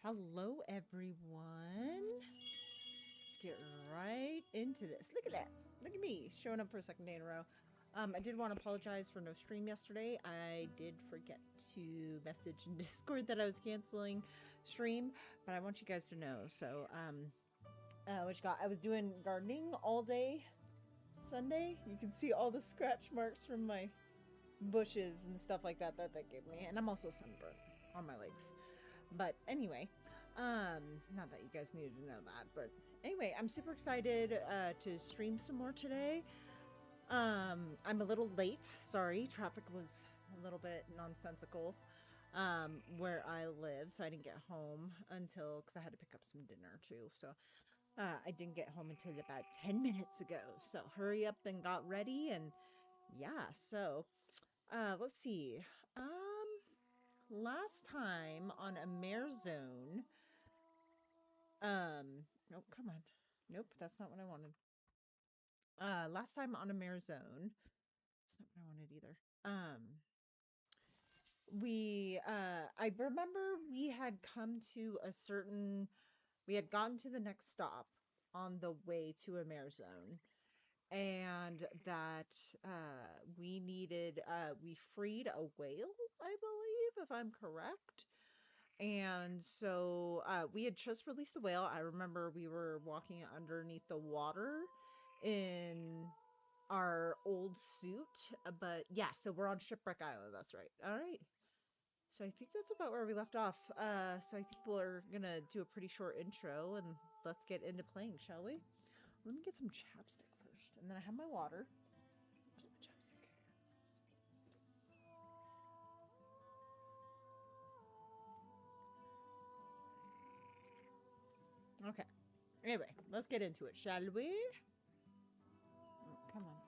Hello, everyone. Get right into this. Look at that. Look at me showing up for a second day in a row. I did want to apologize for no stream yesterday. I did forget to message in Discord that I was canceling stream, but I want you guys to know. So, I was doing gardening all day Sunday. You can see all the scratch marks from my bushes and stuff like that that gave me, and I'm also sunburnt on my legs. But anyway, not that you guys needed to know that, but anyway, I'm super excited to stream some more today. I'm a little late. Sorry, traffic was a little bit nonsensical where I live, so I didn't get home until because I had to pick up some dinner too. So I didn't get home until about 10 minutes ago. So hurry up and got ready, and yeah. So let's see. Last time on a Mare Zone. Oh, come on. Nope, that's not what I wanted. Last time on a Mare Zone. That's not what I wanted either. I remember we had come to a certain, we had gotten to the next stop on the way to a Mare Zone. And that we freed a whale, I believe, if I'm correct. And so we had just released the whale. I remember we were walking underneath the water in our old suit. But yeah, so we're on Shipwreck Island. That's right. All right. So I think that's about where we left off. So I think we're going to do a pretty short intro and let's get into playing, shall we? Let me get some chapstick first. And then I have my water. Where's my chapstick? Okay. Anyway, let's get into it, shall we? Oh, come on.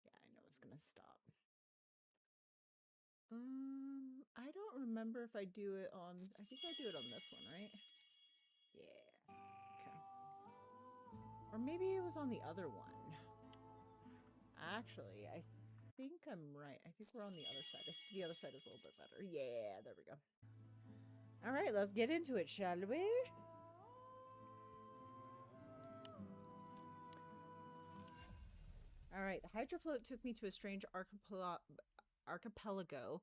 Yeah, I know it's gonna stop. I don't remember if I do it on. I think I do it on this one, right? Yeah. Okay. Or maybe it was on the other one. Actually, I think I'm right. I think we're on the other side. The other side is a little bit better. Yeah, there we go. All right, let's get into it, shall we? All right, the hydrofloat took me to a strange archipelago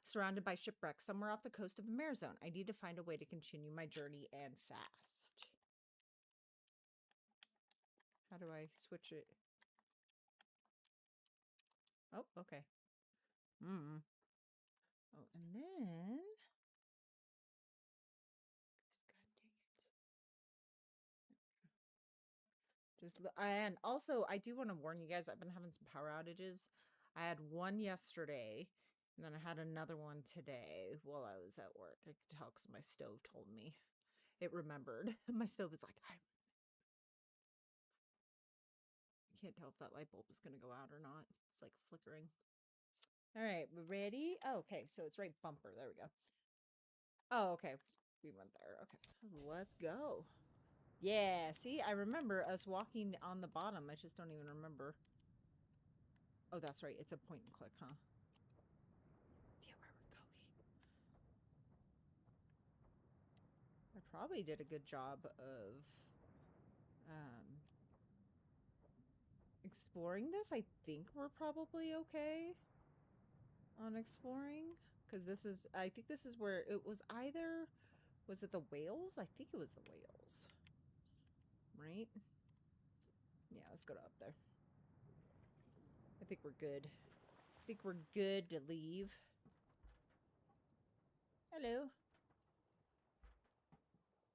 surrounded by shipwrecks somewhere off the coast of the Mare Zone. I need to find a way to continue my journey and fast. How do I switch it? Oh, okay. Mm. Oh, and then... God dang it. And also, I do want to warn you guys, I've been having some power outages. I had one yesterday, and then I had another one today while I was at work. I could tell because my stove told me. It remembered. My stove is like, I can't tell if that light bulb is going to go out or not. It's like flickering. All right, we're ready. Oh, okay, so it's right bumper. There we go. Oh, okay. We went there. Okay, let's go. Yeah, see, I remember us walking on the bottom. I just don't even remember. Oh, that's right. It's a point and click, huh? Yeah, where we're going. I probably did a good job of exploring this. I think we're probably okay on exploring. Because this is, I think this is where it was either, was it the whales? I think it was the whales. Right? Yeah, let's go to up there. I think we're good. I think we're good to leave. Hello.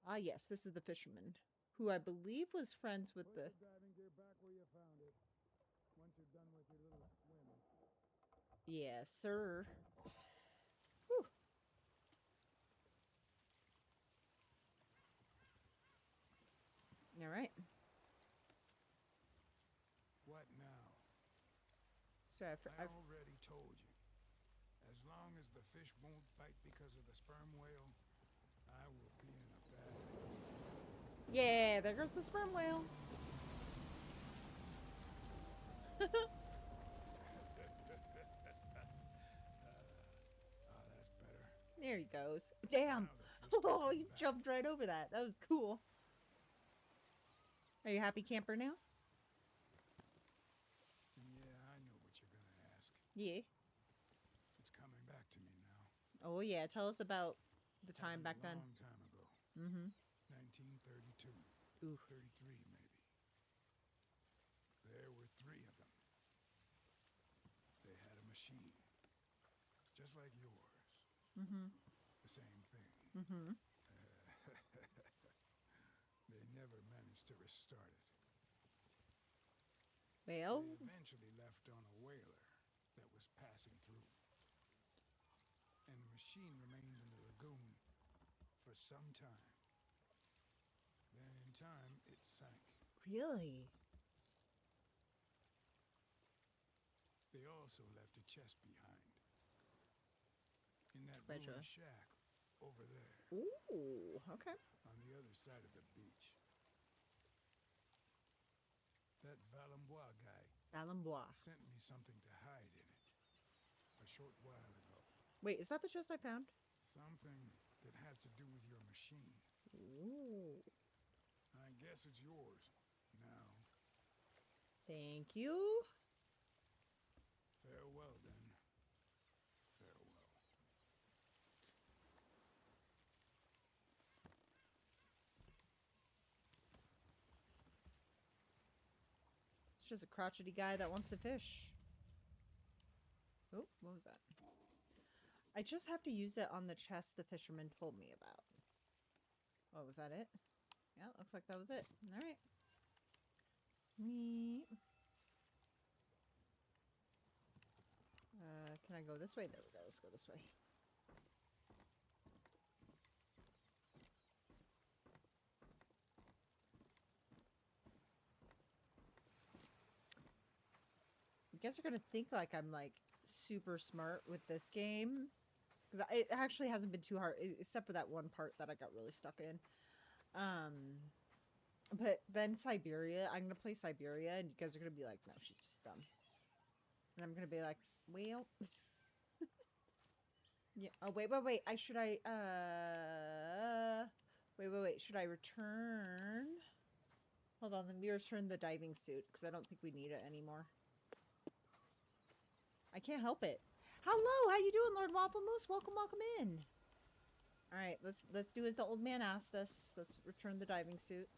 Ah, yes, this is the fisherman, who I believe was friends with the... driving gear back where you found it. Once you're done with your little swim. Yes, sir. Whew. All right. What now? So I already told you. As long as the fish won't bite because of the sperm whale, I will be in a bad mood. Yeah, there goes the sperm whale. That's better. There he goes. Damn. Now the Oh, he jumped right over that. That was cool. Are you happy camper now? Yeah, I know what you're gonna ask. Yeah. It's coming back to me now. Oh yeah, tell us about the time back Happened a then. long time ago. Mm-hmm. 1932. Ooh. 33, maybe. There were 3 of them. They had a machine. Just like yours. Mm-hmm. The same thing. Mm-hmm. They never managed to restart it. Well, They eventually left on a whaler that was passing through. And the machine remained in the lagoon for some time. Then in time, it sank. really? They also left a chest behind. In that Treasure. ruined shack over there Ooh, okay. on the other side of the beach. That Valembois guy Valembois. sent me something to hide in it a short while ago. Wait, is that the chest I found? Something that has to do with your machine. Ooh. I guess it's yours now. Thank you. Farewell, then. Farewell. It's just a crotchety guy that wants to fish. Oh, what was that? I just have to use it on the chest the fisherman told me about. Oh, was that it? Yeah, looks like that was it. All right. Me. Can I go this way? There we go. Let's go this way. You guys are gonna think like I'm like super smart with this game, because it actually hasn't been too hard, except for that one part that I got really stuck in. But then Siberia, I'm gonna play Siberia, and you guys are gonna be like, "No, she's just dumb," and I'm gonna be like, "Well, yeah." Oh wait. Wait. Wait. Should I return? Hold on. Let me return the diving suit because I don't think we need it anymore. I can't help it. Hello, how you doing, Lord Waffle Moose? Welcome in. All right, let's do as the old man asked us. Let's return the diving suit.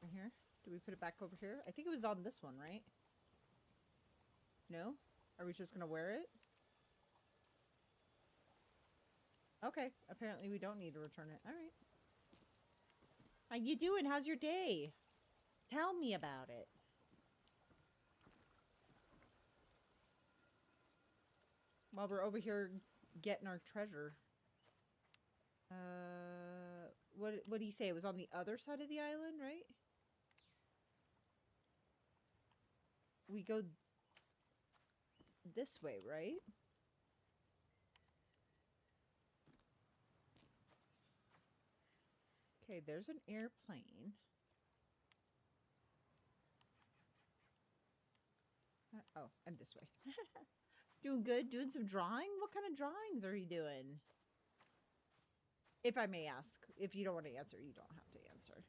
Right here. Do we put it back over here? I think it was on this one, right? No? Are we just gonna wear it? Okay, apparently we don't need to return it. All right. How you doing? How's your day? Tell me about it. While we're over here getting our treasure. What did he say? It was on the other side of the island, right? We go this way, right? Okay, there's an airplane. Oh, and this way. Doing good? Doing some drawing? What kind of drawings are you doing? If I may ask. If you don't want to answer, you don't have to answer.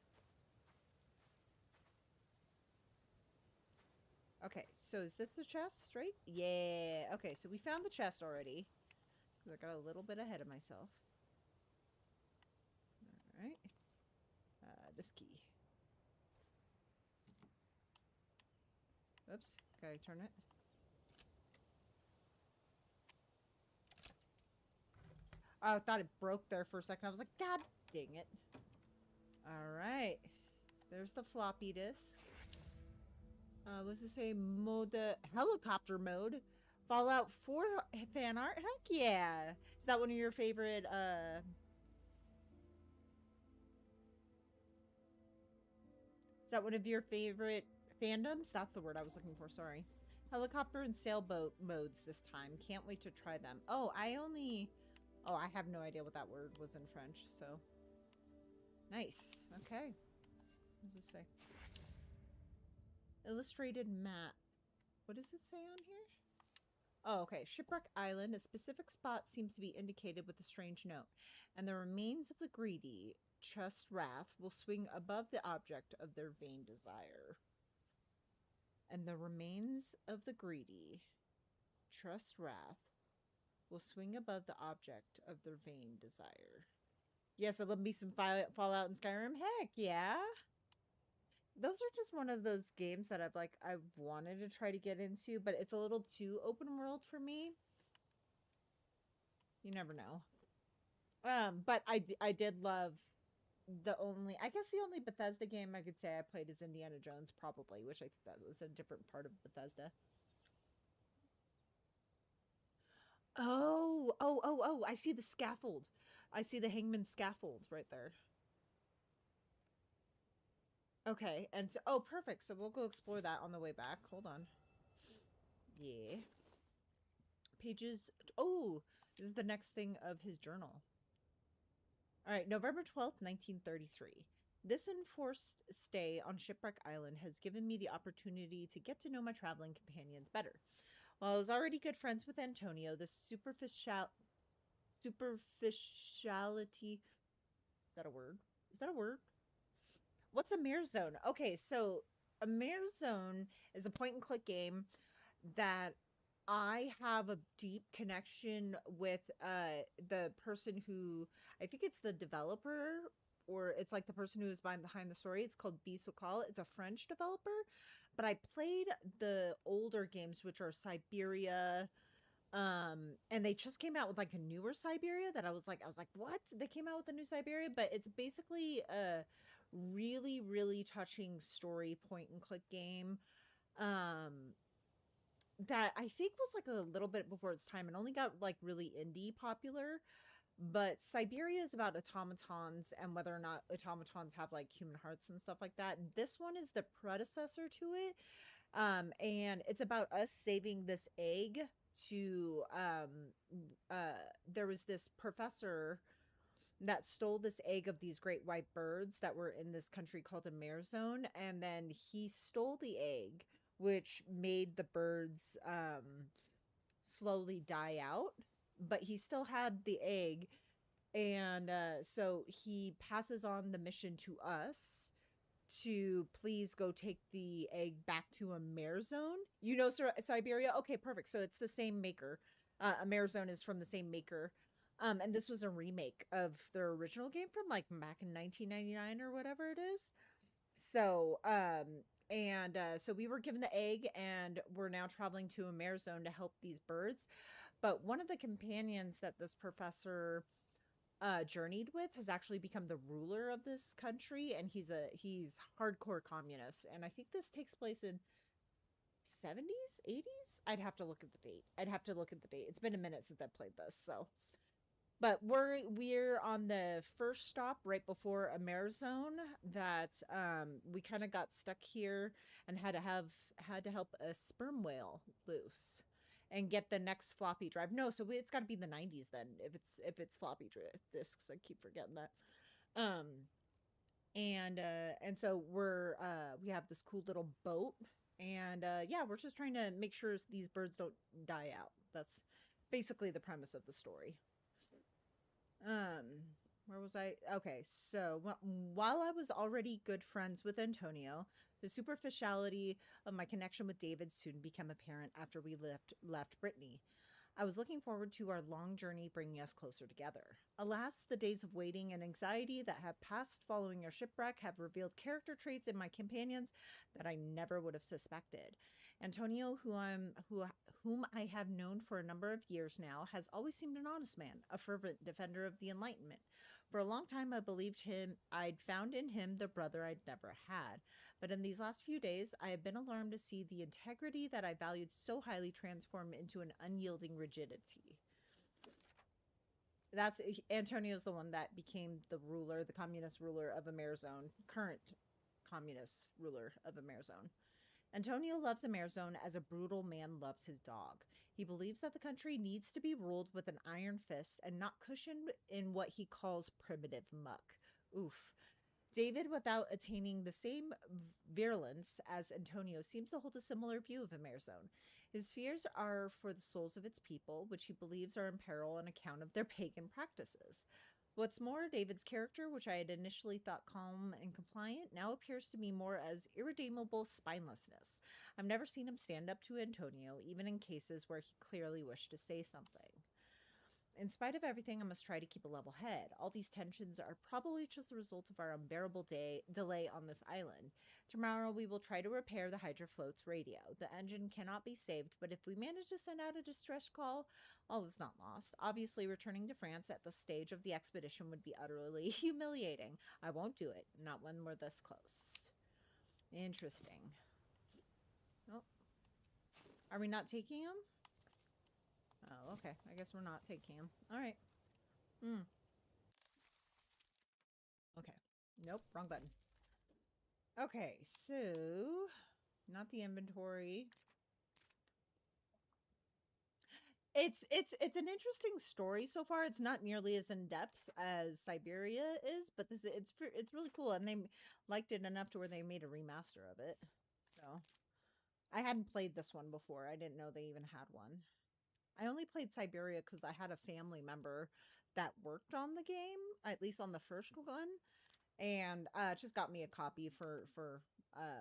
Okay, so is this the chest, right? Yeah. Okay, so we found the chest already. I got a little bit ahead of myself. All right. This key. Oops. Gotta turn it. Oh, I thought it broke there for a second. I was like, God dang it. All right. There's the floppy disk. What's it say? Mode helicopter mode. Fallout 4 fan art? Heck yeah. Is that one of your favorite Is that one of your favorite fandoms? That's the word I was looking for, sorry. Helicopter and sailboat modes this time. Can't wait to try them. Oh, I have no idea what that word was in French, so. Nice. Okay. What does it say? Illustrated map. What does it say on here? Oh, okay. Shipwreck Island. A specific spot seems to be indicated with a strange note, and the remains of the greedy trust wrath will swing above the object of their vain desire. And the remains of the greedy trust wrath will swing above the object of their vain desire. Yes, it'll be some Fallout and Skyrim. Heck yeah. Those are just one of those games that I've wanted to try to get into, but it's a little too open world for me. You never know. But I did love I guess the only Bethesda game I could say I played is Indiana Jones, probably, which I think that was a different part of Bethesda. Oh, I see the scaffold. I see the hangman scaffold right there. Okay, and so, oh, perfect. So we'll go explore that on the way back. Hold on. Yeah. Pages. Oh, this is the next thing of his journal. All right, November 12th, 1933. This enforced stay on Shipwreck Island has given me the opportunity to get to know my traveling companions better. While I was already good friends with Antonio, the superficiality, is that a word? Is that a word? What's a Mirror Zone? Okay, so a Mirror Zone is a point and click game that I have a deep connection with the person who, I think it's the developer, or it's like the person who is behind the story. It's called Bisokal. It's a French developer, but I played the older games, which are Siberia, and they just came out with like a newer Siberia that I was like, what? They came out with a new Siberia, but it's basically a really, really touching story point and click game. Um, that I think was like a little bit before its time and only got like really indie popular. But Siberia is about automatons and whether or not automatons have like human hearts and stuff like that. This one is the predecessor to it. And it's about us saving this egg to there was this professor that stole this egg of these great white birds that were in this country called a mare zone, and then he stole the egg, which made the birds slowly die out, but he still had the egg. And so he passes on the mission to us to please go take the egg back to a mare zone. You know, Siberia? Okay, perfect. So it's the same maker. A mare zone is from the same maker. And this was a remake of their original game from like back in 1999 or whatever it is. So, so we were given the egg and we're now traveling to a mare zone to help these birds. But one of the companions that this professor journeyed with has actually become the ruler of this country, and he's hardcore communist. And I think this takes place in 70s, 80s. I'd have to look at the date. It's been a minute since I played this, so. But we're on the first stop right before a mare zone that we kind of got stuck here and had to help a sperm whale loose and get the next floppy drive. No, so it's got to be the 90s then if it's floppy disks. I keep forgetting that. Um and so we have this cool little boat, and yeah, we're just trying to make sure these birds don't die out. That's basically the premise of the story. Um, where was I? Okay, so while I was already good friends with Antonio, the superficiality of my connection with David soon became apparent after we left Brittany. I was looking forward to our long journey bringing us closer together. Alas, the days of waiting and anxiety that have passed following our shipwreck have revealed character traits in my companions that I never would have suspected. Antonio, whom I have known for a number of years now, has always seemed an honest man, a fervent defender of the Enlightenment. For a long time, I believed I'd found in him the brother I'd never had. But in these last few days, I have been alarmed to see the integrity that I valued so highly transform into an unyielding rigidity. That's Antonio's the one that became the communist ruler of Amerizone, current communist ruler of Amerizone. Antonio loves Amerizone as a brutal man loves his dog. He believes that the country needs to be ruled with an iron fist and not cushioned in what he calls primitive muck. Oof. David, without attaining the same virulence as Antonio, seems to hold a similar view of Amerizone. His fears are for the souls of its people, which he believes are in peril on account of their pagan practices. What's more, David's character, which I had initially thought calm and compliant, now appears to me more as irredeemable spinelessness. I've never seen him stand up to Antonio, even in cases where he clearly wished to say something. In spite of everything, I must try to keep a level head. All these tensions are probably just the result of our unbearable delay on this island. Tomorrow, we will try to repair the Hydra Float's radio. The engine cannot be saved, but if we manage to send out a distress call, all is not lost. Obviously, returning to France at this stage of the expedition would be utterly humiliating. I won't do it, not when we're this close. Interesting. Oh, are we not taking him? Oh, okay. I guess we're not taking him. All right. Okay. Nope, wrong button. Okay, so not the inventory. It's an interesting story so far. It's not nearly as in depth as Siberia is, but it's really cool, and they liked it enough to where they made a remaster of it. So I hadn't played this one before. I didn't know they even had one. I only played Siberia because I had a family member that worked on the game, at least on the first one, and just got me a copy for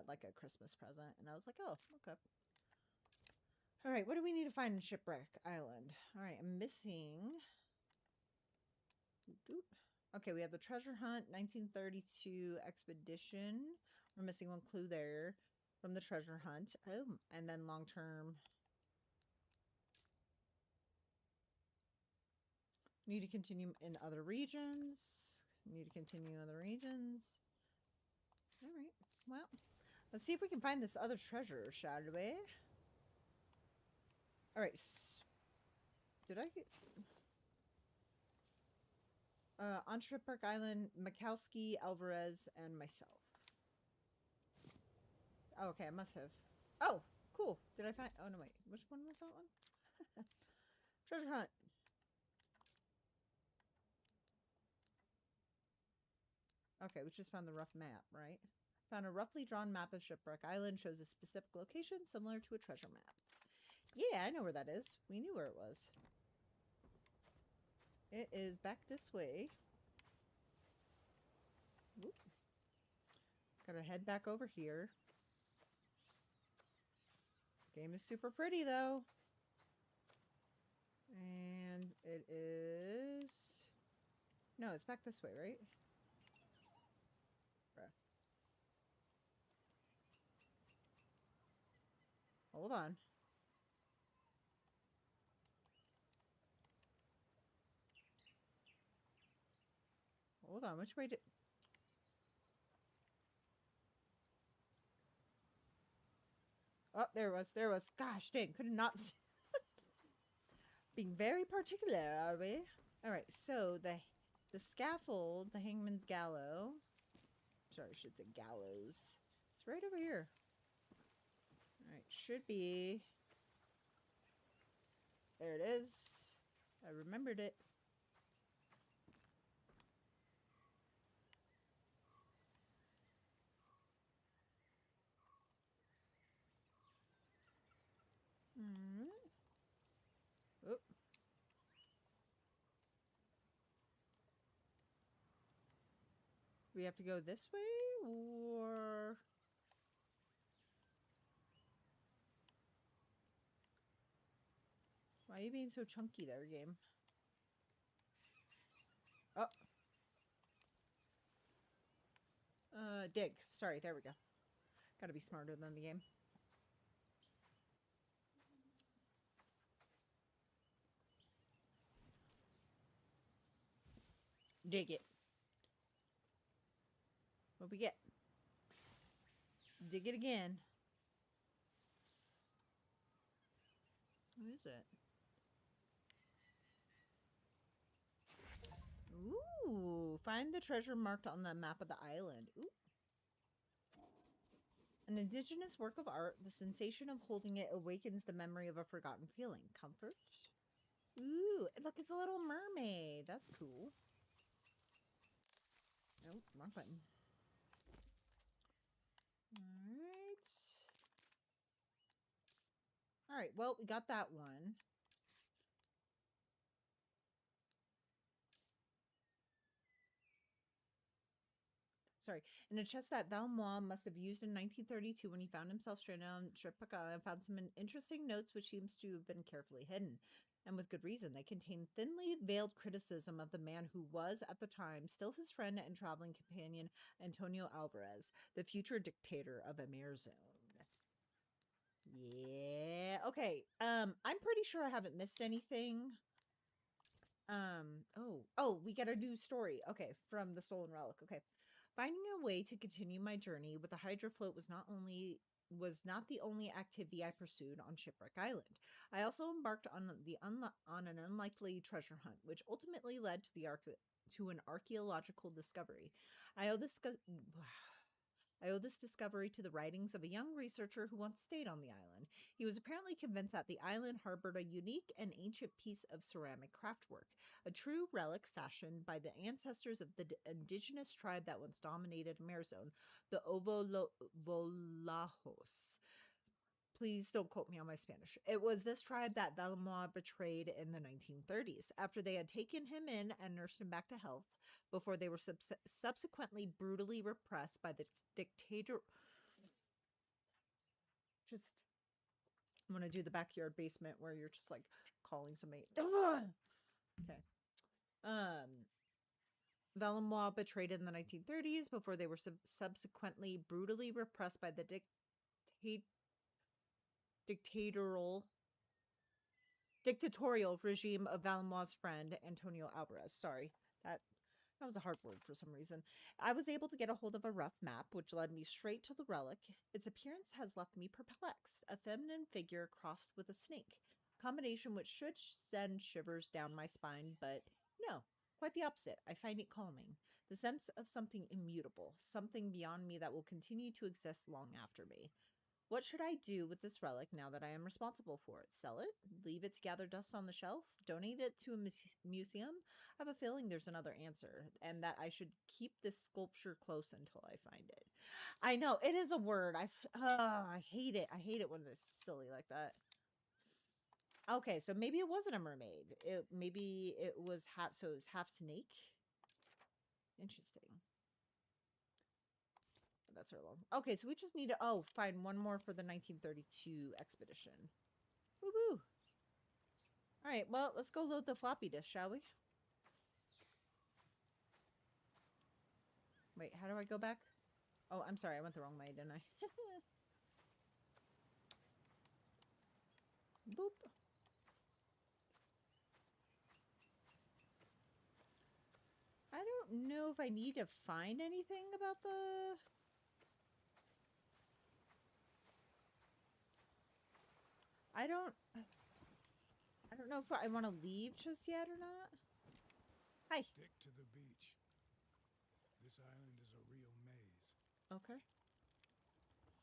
like a Christmas present, and I was like, oh, okay. All right, what do we need to find in Shipwreck Island? All right, I'm missing. Okay, we have the treasure hunt, 1932 expedition. We're missing one clue there from the treasure hunt. Oh, and then long term. Need to continue in other regions. Need to continue in other regions. All right, well, let's see if we can find this other treasure, shall we? All right. Did I get... on Shipwreck Island, Mikowski, Alvarez, and myself. Oh, okay, I must have. Oh, cool. Did I find... Oh, no, wait. Which one was that one? Treasure hunt. Okay, we just found the rough map, right? Found a roughly drawn map of Shipwreck Island. Shows a specific location similar to a treasure map. Yeah, I know where that is. We knew where it was. It is back this way. Oop. Gotta head back over here. Game is super pretty, though. And it is... No, it's back this way, right? Bruh. Hold on. Hold on, which way did... Oh, there it was. There it was. Gosh dang, could not... Being very particular, are we? All right, so the scaffold, the hangman's gallows... Sorry, I should say gallows. It's right over here. All right, should be... There it is. I remembered it. Oh. We have to go this way, or... Why are you being so chunky there, game? Oh. Dig. Sorry, there we go. Gotta be smarter than the game. Dig it. What we get? Dig it again. What is it? Ooh, find the treasure marked on the map of the island. Ooh. An indigenous work of art, the sensation of holding it awakens the memory of a forgotten feeling. Comfort? Ooh, look, it's a little mermaid. That's cool. Nope, wrong button. Alright. All right, well, we got that one. Sorry, in a chest that Valmois must have used in 1932 when he found himself stranded on Shipwreck Island, found some interesting notes which seems to have been carefully hidden. And with good reason. They contain thinly veiled criticism of the man who was, at the time, still his friend and traveling companion, Antonio Alvarez, the future dictator of Amer Zone. Yeah. Okay. I'm pretty sure I haven't missed anything. Oh, we get a new story. Okay, from the Stolen Relic. Okay. Finding a way to continue my journey with the Hydra float was not the only activity I pursued on Shipwreck Island. I also embarked on an unlikely treasure hunt, which ultimately led to an archaeological discovery. I owe this I owe this discovery to the writings of a young researcher who once stayed on the island. He was apparently convinced that the island harbored a unique and ancient piece of ceramic craftwork, a true relic fashioned by the ancestors of the indigenous tribe that once dominated Merzone, the Ovolajos. Please don't quote me on my Spanish. It was this tribe that Valmois betrayed in the 1930s after they had taken him in and nursed him back to health before they were subsequently brutally repressed by the dictator. Just, I'm going to do the backyard basement where you're just like calling somebody. Okay. Valmois betrayed in the 1930s before they were subsequently brutally repressed by the dictatorial regime of Valmois' friend Antonio Alvarez. Sorry, that was a hard word for some reason. I was able to get a hold of a rough map, which led me straight to the relic. Its appearance has left me perplexed. A feminine figure crossed with a snake, combination which should send shivers down my spine, but no, quite the opposite. I find it calming. The sense of something immutable, something beyond me that will continue to exist long after me. What should I do with this relic now that I am responsible for it? Sell it? Leave it to gather dust on the shelf? Donate it to a museum? I have a feeling there's another answer, and that I should keep this sculpture close until I find it. I know, it is a word. I hate it. I hate it when it's silly like that. Okay, so maybe it wasn't a mermaid. Maybe it was half, so it was half snake? Interesting. That's our long. Okay, so we just need to find one more for the 1932 expedition. Woo woo. All right, well, let's go load the floppy disk, shall we? Wait, how do I go back? Oh, I'm sorry, I went the wrong way, didn't I? Boop. I don't know if I need to find anything about the... I don't know if I want to leave just yet or not. Hi. Stick to the beach. This island is a real maze. Okay.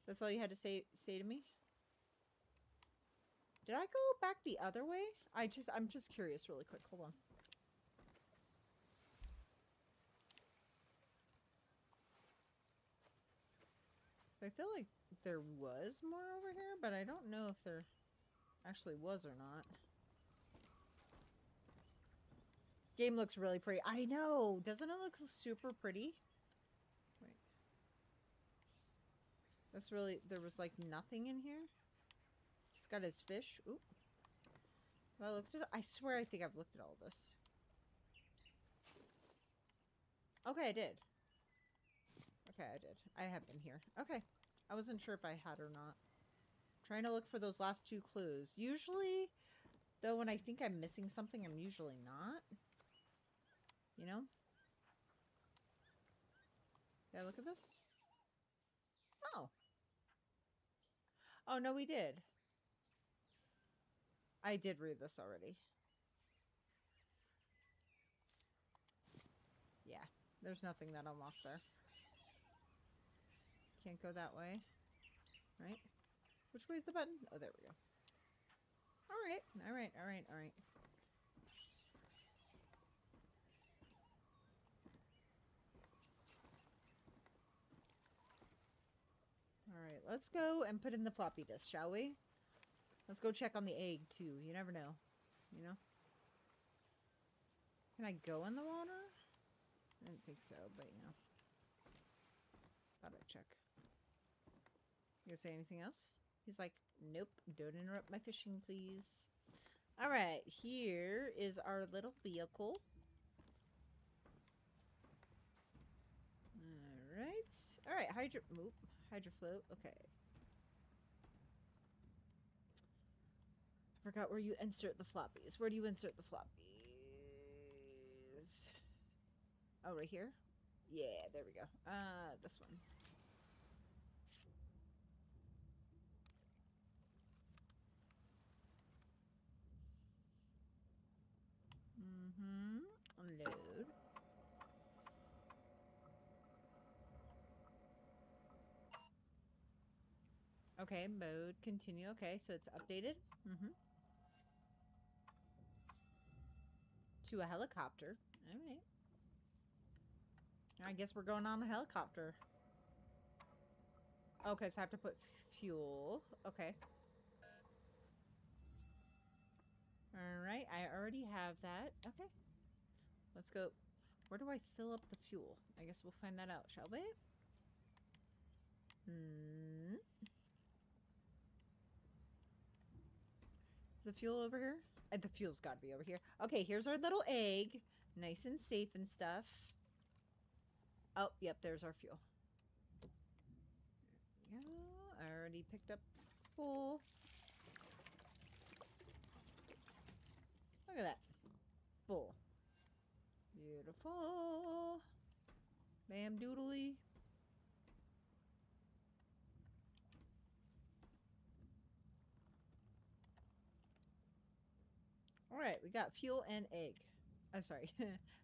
That's all you had to say to me? Did I go back the other way? I'm just curious really quick. Hold on. I feel like there was more over here, but I don't know if there actually was or not. Game looks really pretty. I know. Doesn't it look super pretty? Wait. That's really... There was like nothing in here? He's got his fish. Oop. Have I looked at it? I swear I think I've looked at all this. Okay, I did. Okay, I did. I have been here. Okay. I wasn't sure if I had or not. Trying to look for those last two clues. Usually, though, when I think I'm missing something, I'm usually not. You know? Did I look at this? Oh. Oh, no, we did. I did read this already. Yeah. There's nothing that unlocked there. Can't go that way. Right? Which way's the button? Oh, there we go. Alright. Alright, alright, alright. Alright, let's go and put in the floppy disk, shall we? Let's go check on the egg, too. You never know. You know? Can I go in the water? I didn't think so, but you know. Thought I'd check. You gonna say anything else? He's like, nope, don't interrupt my fishing, please. Alright, here is our little vehicle. Alright, hydrofloat, okay. I forgot where you insert the floppies. Where do you insert the floppies? Oh, right here? Yeah, there we go. This one. Load. Okay, mode, continue. Okay, so it's updated. To a helicopter. Alright. I guess we're going on a helicopter. Okay, so I have to put fuel. Okay. Alright, I already have that. Okay. Let's go. Where do I fill up the fuel? I guess we'll find that out, shall we? Is the fuel over here? The fuel's got to be over here. Okay, here's our little egg. Nice and safe and stuff. Oh, yep, there's our fuel. There we go. I already picked up full. Look at that. Full. Beautiful. Bam doodly. Alright, we got fuel and egg. Oh, sorry.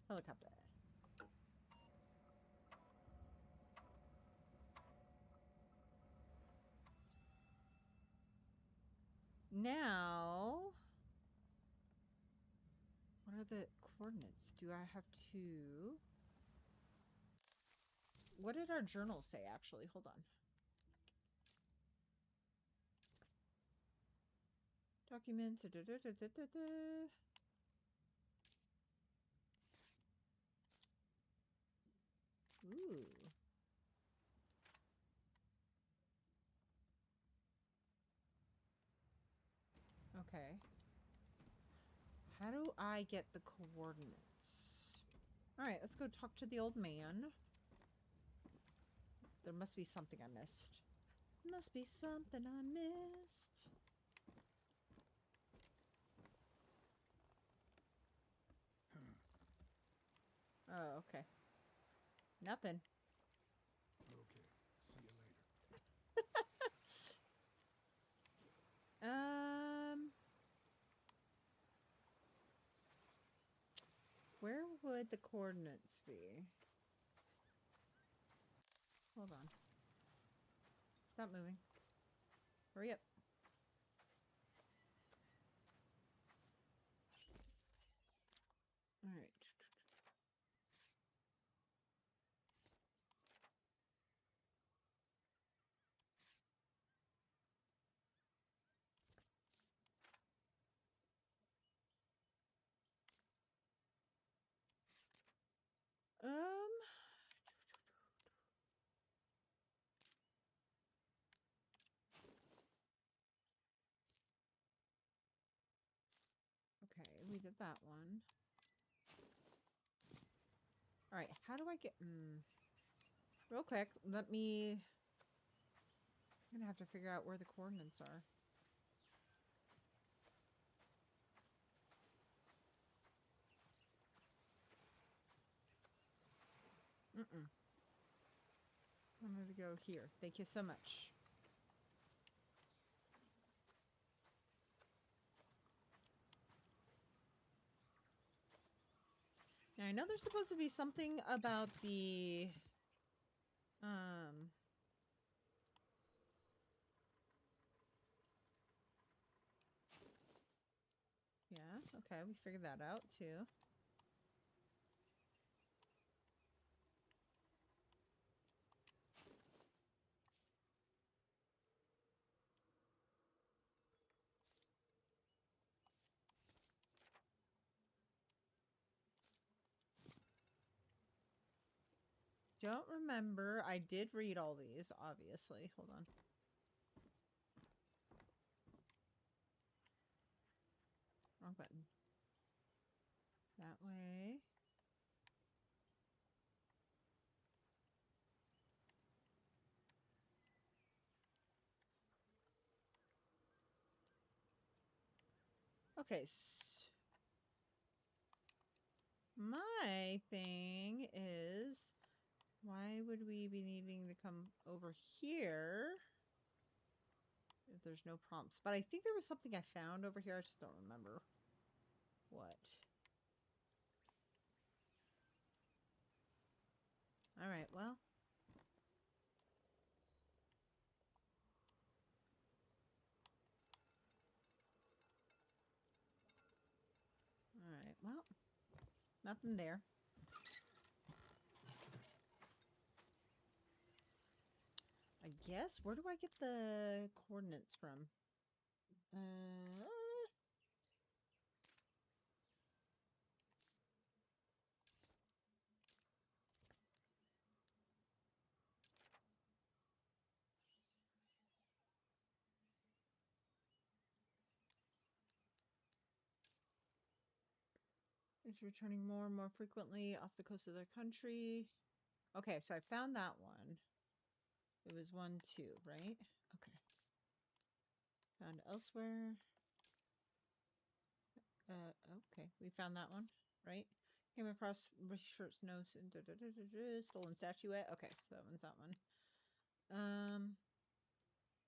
Helicopter. Now, what are the coordinates? Do I have to... What did our journal say, actually? Hold on. Documents. Ooh. Okay. How do I get the coordinates? Alright, let's go talk to the old man. There must be something I missed. Must be something I missed. Oh, okay. Nothing. Okay, see you later. Where would the coordinates be? Hold on. Stop moving. Hurry up. Alright. Okay, we did that one. Alright, how do I get... Real quick, let me... I'm gonna have to figure out where the coordinates are. I'm gonna go here. Thank you so much. Now, I know there's supposed to be something about the... Yeah, okay, we figured that out, too. don't remember. I did read all these, obviously. Hold on. Wrong button. That way. Okay. My thing is, why would we be needing to come over here if there's no prompts? But I think there was something I found over here. I just don't remember what. All right, well. All right, well. Nothing there. I guess. Where do I get the coordinates from? Is returning more and more frequently off the coast of their country. Okay, so I found that one. It was 1, 2, right? Okay. Found elsewhere. Okay. We found that one, right? Came across shirts, notes, and stolen statuette. Okay, so that one's that one.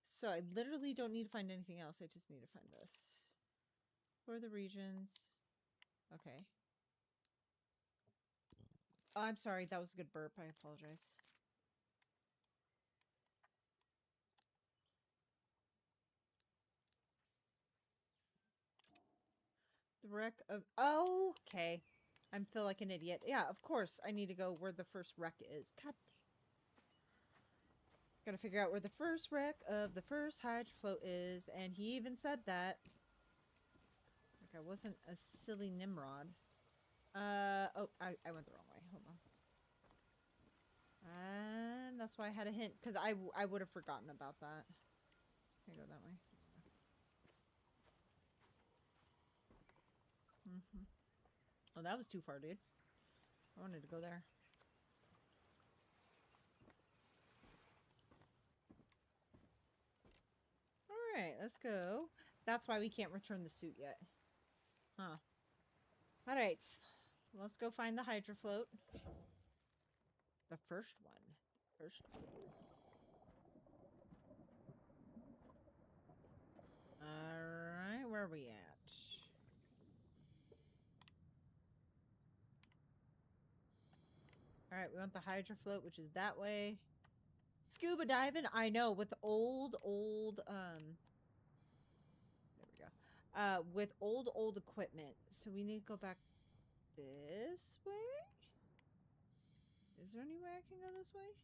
So I literally don't need to find anything else. I just need to find this. For the regions. Okay. Oh, I'm sorry. That was a good burp. I apologize. The wreck of... Oh, okay. I feel like an idiot. Yeah, of course. I need to go where the first wreck is. God damn. Gotta figure out where the first wreck of the first hydro float is. And he even said that. Like I wasn't a silly Nimrod. Oh, I went the wrong way. Hold on. And that's why I had a hint. Because I would have forgotten about that. Can I go that way? Oh, that was too far, dude. I wanted to go there. Alright, let's go. That's why we can't return the suit yet. Huh. Alright. Let's go find the hydro float. The first one. First one. Alright, where are we at? Alright, we want the hydro float, which is that way. Scuba diving, I know, with old, there we go. With old equipment. So we need to go back this way? Is there any way I can go this way?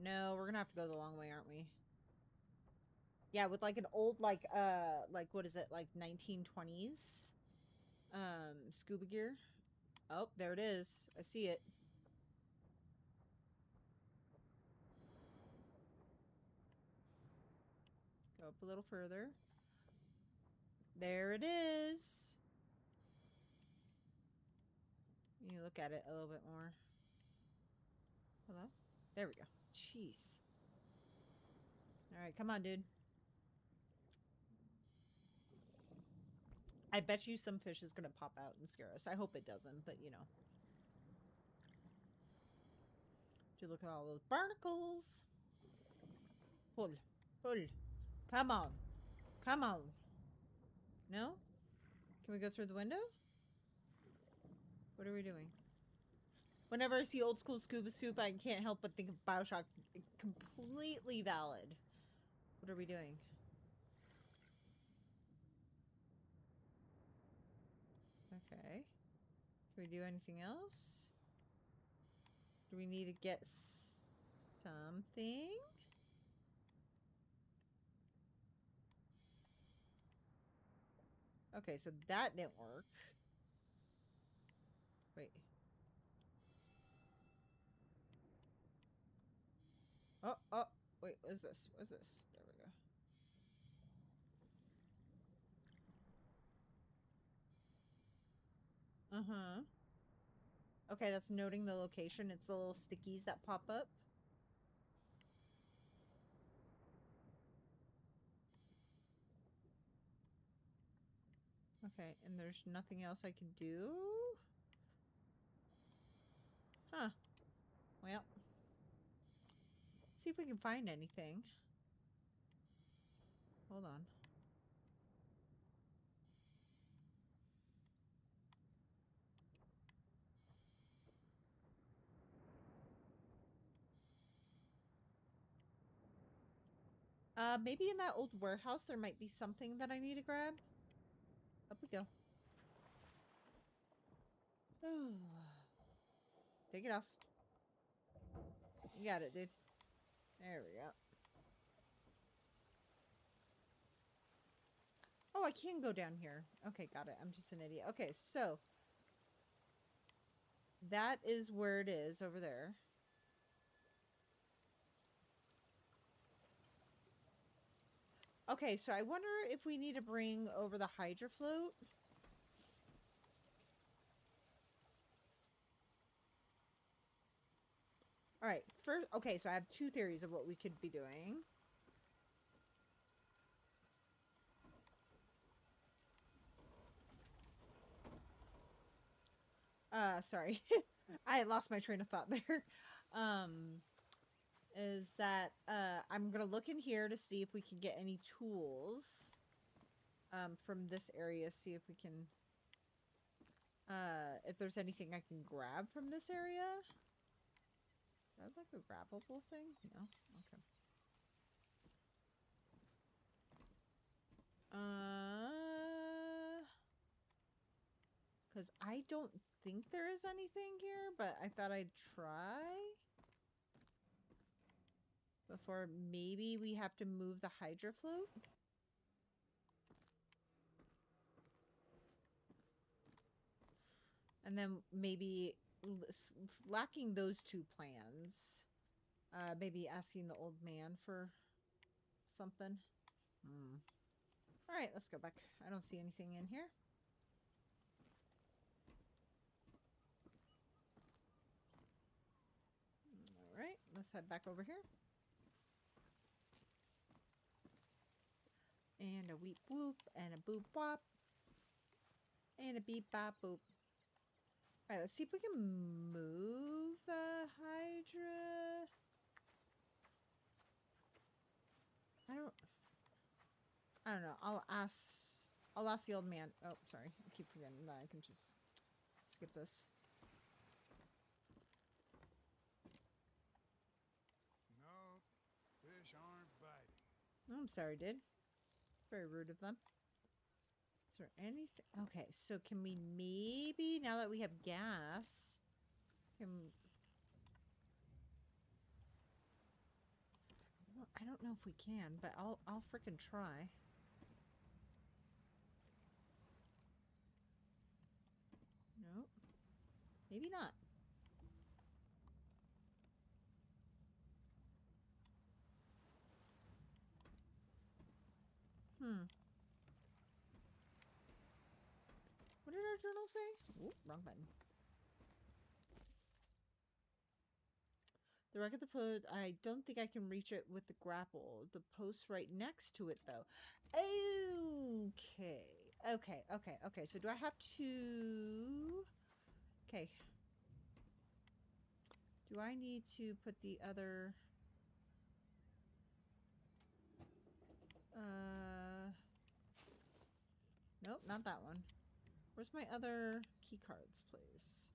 No, we're gonna have to go the long way, aren't we? Yeah, with like an old, like what is it, like 1920s scuba gear. Oh, there it is. I see it. Go up a little further. There it is. You look at it a little bit more. Hello? There we go. Jeez. Alright, come on, dude. I bet you some fish is gonna pop out and scare us. I hope it doesn't, but you know. Do look at all those barnacles. Pull. Pull. Come on. Come on. No? Can we go through the window? What are we doing? Whenever I see old school scuba soup, I can't help but think of Bioshock. Completely valid. What are we doing? Okay. Can we do anything else? Do we need to get something? Okay, so that didn't work. Wait. Oh, oh, wait, what is this? What is this? There we go. Uh-huh. Okay, that's noting the location. It's the little stickies that pop up. Okay, and there's nothing else I can do? Huh. Well, see if we can find anything. Hold on. Maybe in that old warehouse there might be something that I need to grab. Up we go. Take it off. You got it, dude. There we go. Oh, I can go down here. Okay, got it. I'm just an idiot. Okay, so that is where it is over there. Okay, so I wonder if we need to bring over the Hydra float. All right, first, okay, so I have two theories of what we could be doing. Sorry. I lost my train of thought there. Is that I'm gonna look in here to see if we can get any tools from this area, see if we can if there's anything I can grab from this area. Is that like a grabbable thing? No? Okay. Because I don't think there is anything here, but I thought I'd try. Before maybe we have to move the Hydra float. And then maybe lacking those two plans. Maybe asking the old man for something. All right, let's go back. I don't see anything in here. All right, let's head back over here. And a weep whoop, and a boop wop, and a beep bop boop. All right, let's see if we can move the Hydra. I don't know. I'll ask the old man. Oh, sorry. I keep forgetting that I can just skip this. No, fish aren't biting. Oh, I'm sorry, dude. Very rude of them. Is there anything? Okay, so can we maybe, now that we have gas, can... I don't know if we can, but I'll frickin' try. Nope. Maybe not. What did our journal say? Oop, wrong button. The wreck of the foot, I don't think I can reach it with the grapple. The post's right next to it, though. Okay. Okay. So do I have to... Okay. Do I need to put the other... Nope, not that one. Where's my other key cards, please?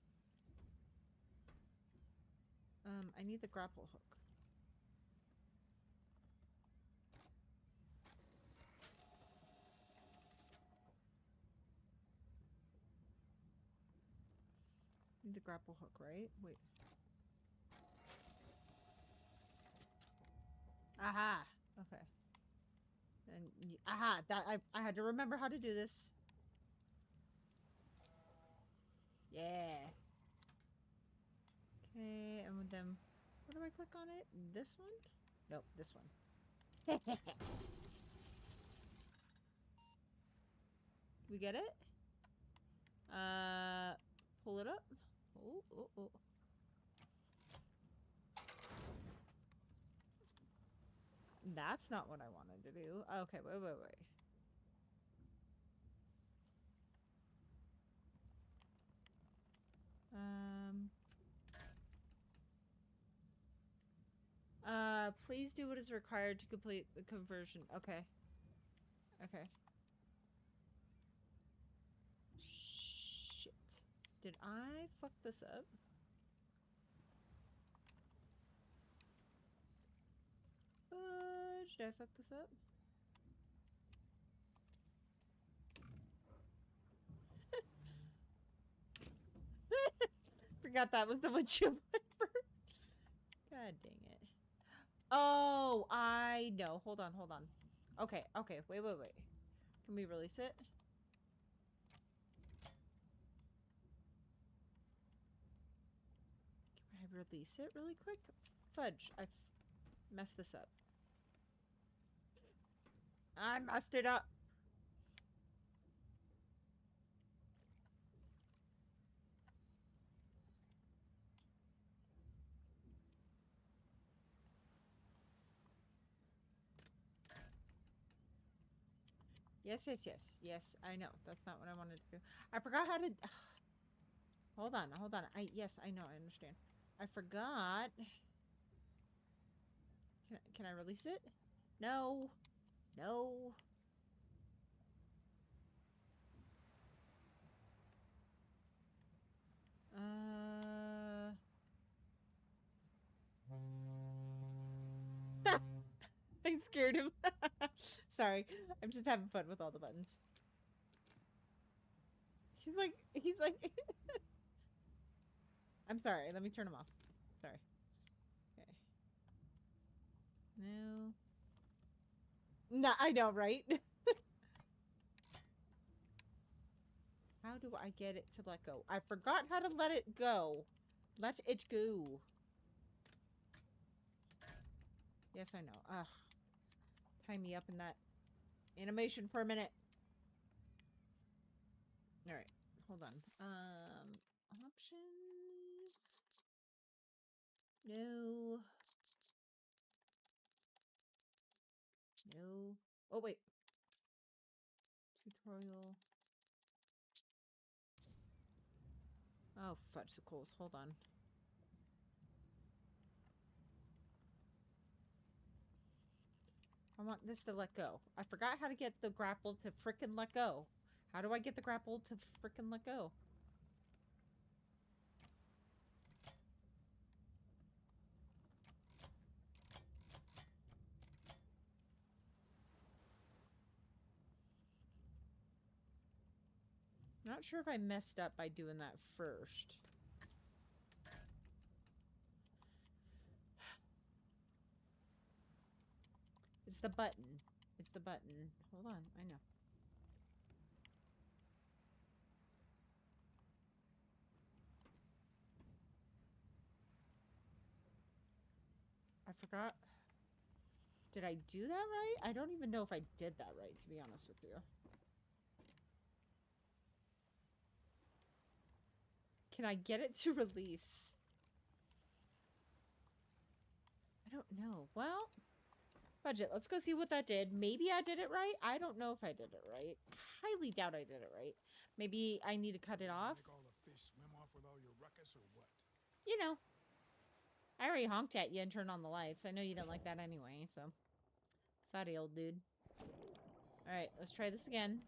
I need the grapple hook. Need the grapple hook, right? Wait. Aha! Okay. And aha! That I had to remember how to do this. Yeah. Okay, and then what do I click on it? This one? Nope, this one. We get it? Pull it up. Oh, oh, oh. That's not what I wanted to do. Okay, wait, wait, wait. Please do what is required to complete the conversion. Okay. Okay. Shit. Did I fuck this up? Did I fuck this up? Forgot that was the windshield wiper. God dang it. Oh, I know. Hold on, hold on. Okay, okay. Wait, wait, wait. Can we release it? Can I release it really quick? Fudge. I've messed this up. I messed it up. Yes, yes, yes. Yes, I know. That's not what I wanted to do. I forgot how to... Hold on, hold on. Yes, I know. I understand. I forgot. Can I release it? No. No. I scared him. Sorry. I'm just having fun with all the buttons. He's like I'm sorry. Let me turn him off. Sorry. Okay. No. No, I know, right? How do I get it to let go? I forgot how to let it go. Let it go. Yes, I know. Ugh. Tie me up in that animation for a minute. Alright. Hold on. Options. No. No. Oh, wait. Tutorial. Oh, fudgesicles. Hold on. I want this to let go. I forgot how to get the grapple to frickin' let go. How do I get the grapple to frickin' let go? Not sure if I messed up by doing that first. It's the button. It's the button. Hold on. I know. I forgot. Did I do that right? I don't even know if I did that right, to be honest with you. Can I get it to release? I don't know. Well, budget. Let's go see what that did. Maybe I did it right. I don't know if I did it right. Highly doubt I did it right. Maybe I need to cut it off. Make all the fish swim off with all your ruckus or what? You know. I already honked at you and turned on the lights. I know you didn't like that anyway, so. Sorry, old dude. Alright, let's try this again.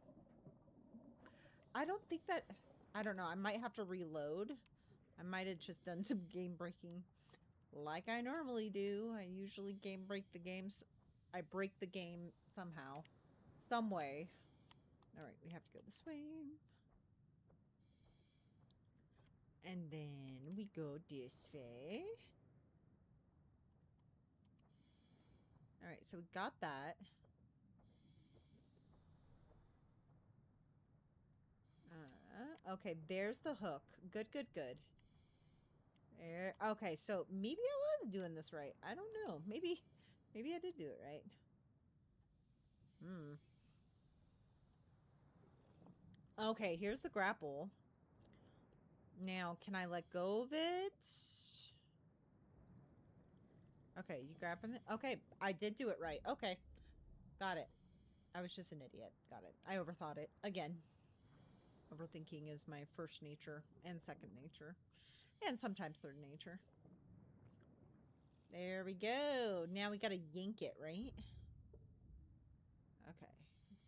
I don't think that... I don't know. I might have to reload. I might have just done some game breaking. Like I normally do. I usually game break the games. I break the game somehow. Some way. Alright, we have to go this way. And then we go this way. Alright, so we got that. Okay, there's the hook. Good, good, good. There. Okay, so maybe I was doing this right. I don't know. Maybe Maybe I did do it right. Hmm. Okay, here's the grapple. Now, can I let go of it? Okay, you grabbing it? Okay, I did do it right. Okay, got it. I was just an idiot. Got it. I overthought it. Again. Overthinking is my first nature and second nature. And sometimes third nature. There we go. Now we gotta yank it, right? Okay.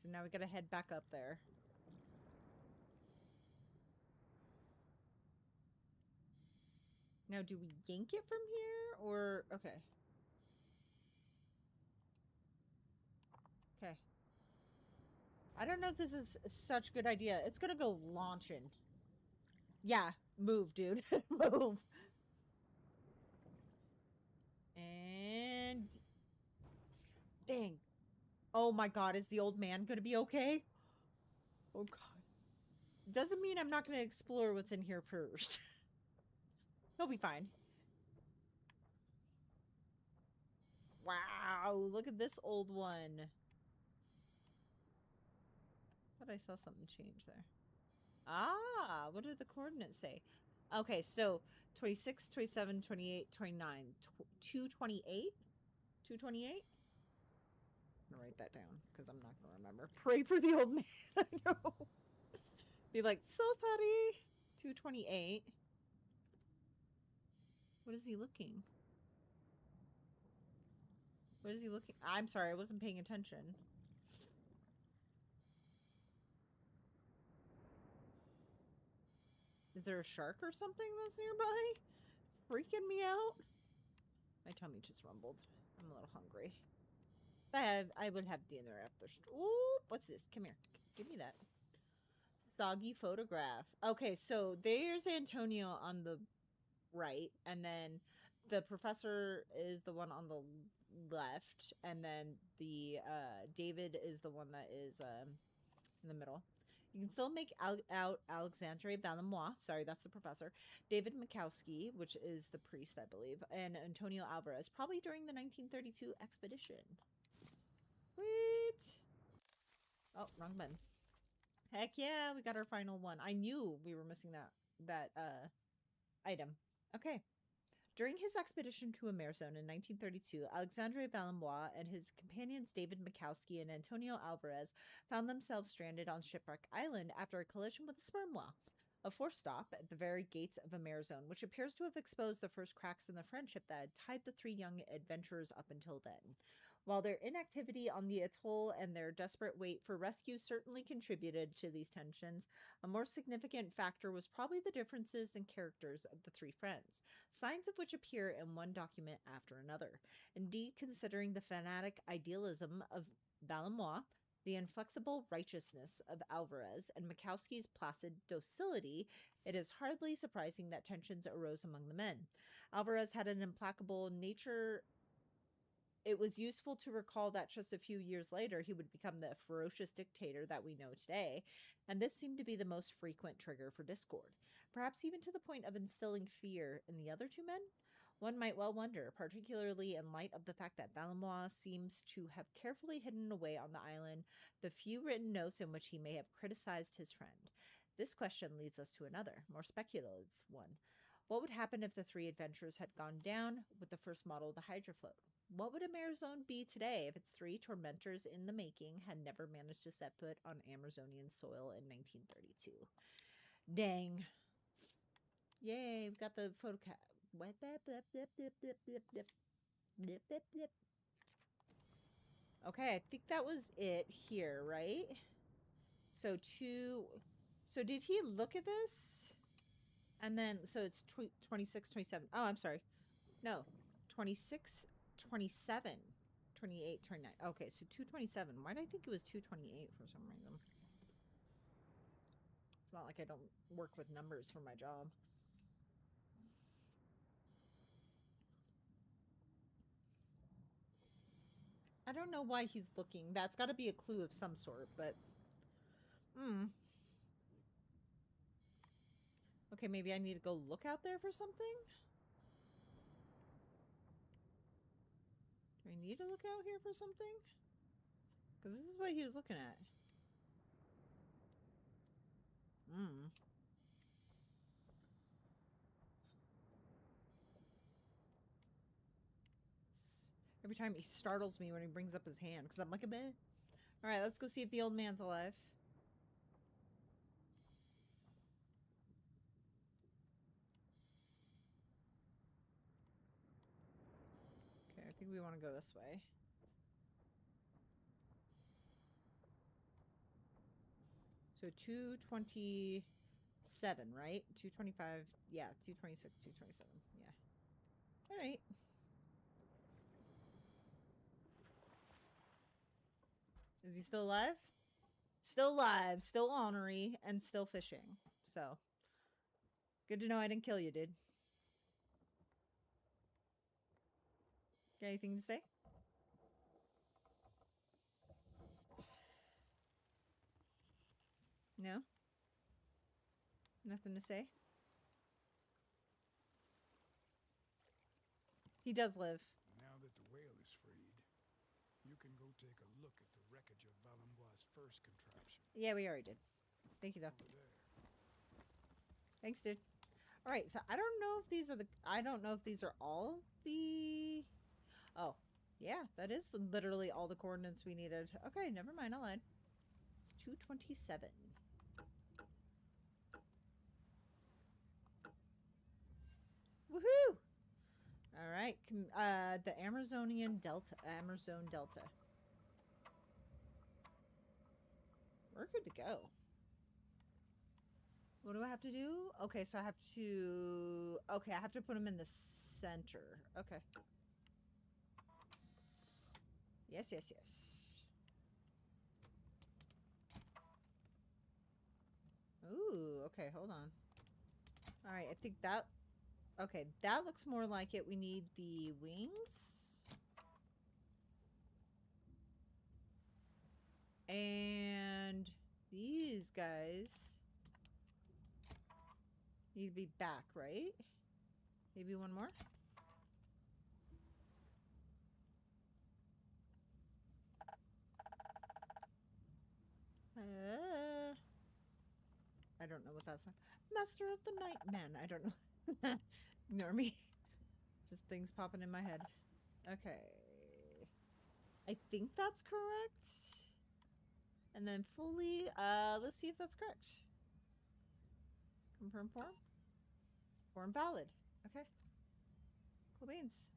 So now we gotta head back up there. Now, do we yank it from here? Or... Okay. Okay. I don't know if this is such a good idea. It's gonna go launching. Yeah. Move, dude. Move. And... Dang. Oh my god, is the old man gonna be okay? Oh god. Doesn't mean I'm not gonna explore what's in here first. He'll be fine. Wow, look at this old one. Thought I saw something change there. Ah, what did the coordinates say? Okay, so 26, 27, 28, 29. 228? 228? I'm gonna write that down because I'm not gonna remember. Pray for the old man. I know. Be like, so sorry. 228. What is he looking? What is he looking? I'm sorry, I wasn't paying attention. Is there a shark or something that's nearby? Freaking me out. My tummy just rumbled. I'm a little hungry. I would have dinner after. Ooh, what's this? Come here. Give me that. Soggy photograph. Okay, so there's Antonio on the right, and then the professor is the one on the left, and then the David is the one that is in the middle. You can still make out Alexandre Valemois. Sorry, that's the professor. David Mikowski, which is the priest, I believe, and Antonio Alvarez, probably during the 1932 expedition. Sweet. Oh, wrong button. Heck yeah, we got our final one. I knew we were missing that item. Okay. During his expedition to Amerzone in 1932, Alexandre Valemois and his companions David Mikowski and Antonio Alvarez found themselves stranded on Shipwreck Island after a collision with a sperm whale. A forced stop at the very gates of Amerzone, which appears to have exposed the first cracks in the friendship that had tied the three young adventurers up until then. While their inactivity on the atoll and their desperate wait for rescue certainly contributed to these tensions, a more significant factor was probably the differences in characters of the three friends, signs of which appear in one document after another. Indeed, considering the fanatic idealism of Valemois, the inflexible righteousness of Alvarez, and Mikowski's placid docility, it is hardly surprising that tensions arose among the men. Alvarez had an implacable nature. It was useful to recall that just a few years later he would become the ferocious dictator that we know today, and this seemed to be the most frequent trigger for discord, perhaps even to the point of instilling fear in the other two men? One might well wonder, particularly in light of the fact that Valemois seems to have carefully hidden away on the island the few written notes in which he may have criticized his friend. This question leads us to another, more speculative one. What would happen if the three adventurers had gone down with the first model of the Hydrofloat? What would Amerzone be today if its three tormentors in the making had never managed to set foot on Amazonian soil in 1932? Dang. Yay, we've got the photo cap. Okay, I think that was it here, right? So so did he look at this? And then, so it's 26, 27. Oh, I'm sorry. No, 26, 27, 28, 29. Okay, so 227. Why did I think it was 228 for some reason? It's not like I don't work with numbers for my job. I don't know why he's looking. That's got to be a clue of some sort, but... Okay, maybe I need to go look out there for something? Do I need to look out here for something? Because this is what he was looking at. Hmm. Every time he startles me when he brings up his hand, because I'm like a bit. All right, let's go see if the old man's alive. Okay, I think we want to go this way. So 227, right? 225. Yeah, 226, 227. Yeah. All right. Is he still alive? Still alive, still ornery, and still fishing. So, good to know I didn't kill you, dude. Got anything to say? No? Nothing to say? He does live. Now that the whale is freed, you can go take a look at the wreckage of Valenbois' first contraption. Yeah, we already did. Thank you, though. Over there. Thanks, dude. All right, so I don't know if these are the... I don't know if these are all the... Oh, yeah, that is literally all the coordinates we needed. Okay, never mind, I lied. It's 227. Woohoo! All right, the Amazonian Delta, Amazon Delta. We're good to go. What do I have to do? Okay, so I have to... Okay, I have to put them in the center. Okay. Yes, yes, yes. Ooh, okay, hold on. All right, I think that... Okay, that looks more like it. We need the wings. And these guys need to be back, right? Maybe one more? I don't know what that's. Master of the Nightman. I don't know. Ignore me. Just things popping in my head. Okay. I think that's correct. And then fully, let's see if that's correct. Confirm form. Form valid. Okay. Cool beans.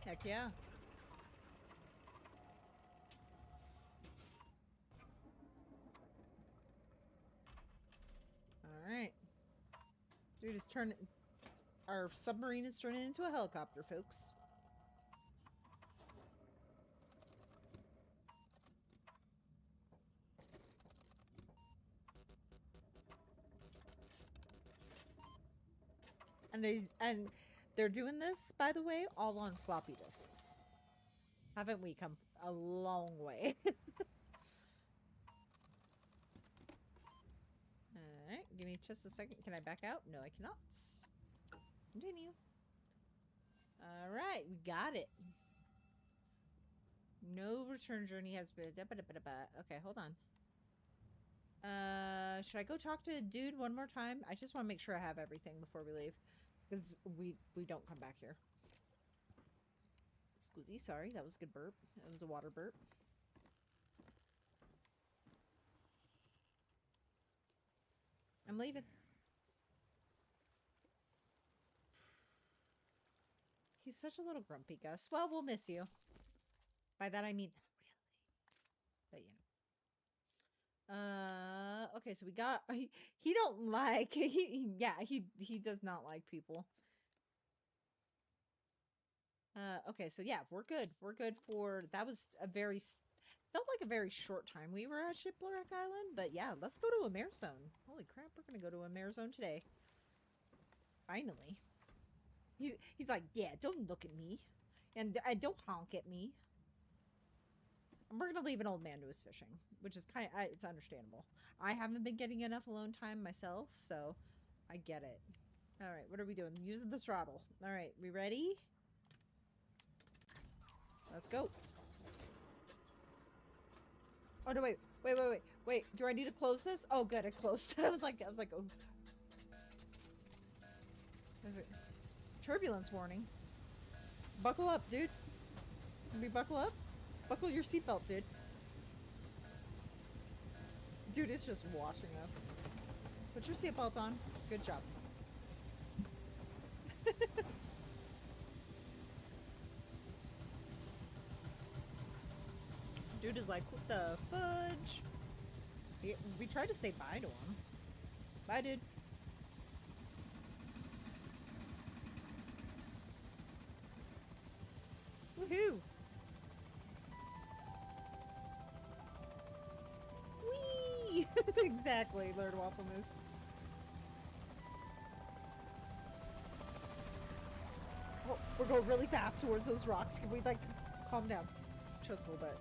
Heck yeah. Alright. Dude is turning... Our submarine is turning into a helicopter, folks. And they're doing this, by the way, all on floppy disks. Haven't we come a long way? Alright, give me just a second. Can I back out? No, I cannot. Continue. Alright, we got it. No return journey has been... Okay, hold on. Should I go talk to dude one more time? I just want to make sure I have everything before we leave. Because we don't come back here. Scusi, sorry. That was a good burp. It was a water burp. I'm leaving. He's such a little grumpy, Gus. Well, we'll miss you. By that I mean not really. But you know. Okay, so we got he don't like he does not like people. Okay, so yeah, we're good. We're good for that was a very felt like a very short time we were at Shipwreck Island, but yeah, let's go to a Mare Zone. Holy crap, we're gonna go to a Mare Zone today. Finally. He's like, yeah, don't look at me. And don't honk at me. And we're gonna leave an old man to his fishing, which is kind of, it's understandable. I haven't been getting enough alone time myself, so I get it. All right, what are we doing? Using the throttle. All right, we ready? Let's go. Oh no, wait. Do I need to close this? Oh, good, I closed it. I was like, oh. There's a turbulence warning. Buckle up, dude. Can we buckle up? Buckle your seatbelt, dude. Dude, it's just washing us. Put your seatbelt on. Good job. Dude is like, what the fudge? We tried to say bye to him. Bye, dude. Woohoo! Whee! Exactly, Lord Wafflemoose. Oh, we're going really fast towards those rocks. Can we, like, calm down? Just a little bit.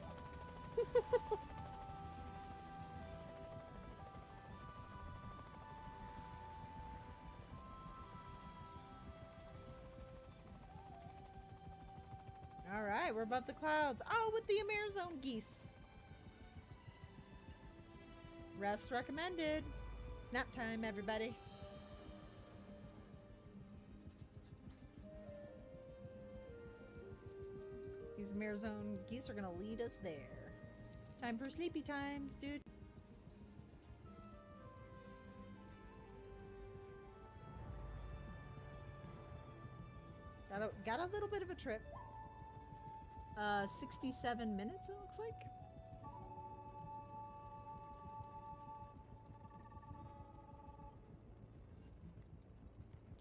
All right, we're above the clouds. Oh, with the Amarazone geese. Rest recommended. Snap time, everybody. These Amarazone geese are gonna lead us there. Time for sleepy times, dude. Got a little bit of a trip. 67 minutes, it looks like.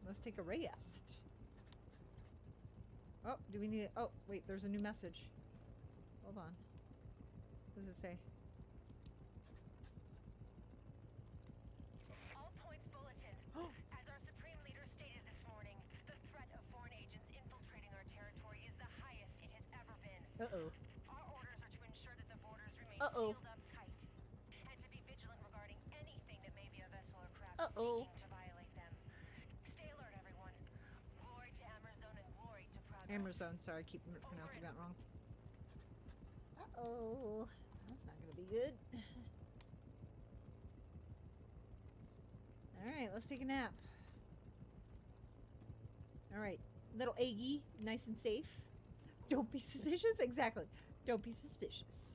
Let's take a rest. Oh, do we need it? Oh, wait, there's a new message. Hold on. What does it say? All points bulletin. As our supreme leader stated this morning, the threat of foreign agents infiltrating our territory is the highest it has ever been. Uh-oh. Our orders are to ensure that the borders remain Uh-oh. sealed up tight, and to be vigilant regarding anything that may be a vessel or craft Uh-oh. seeking to violate them. Stay alert, everyone. Glory to Amarazone and glory to Progress. Amarazone, sorry, I keep pronouncing that wrong. Uh-oh. That's not gonna be good. Alright, let's take a nap. Alright, little Aggie, nice and safe. Don't be suspicious? Exactly. Don't be suspicious.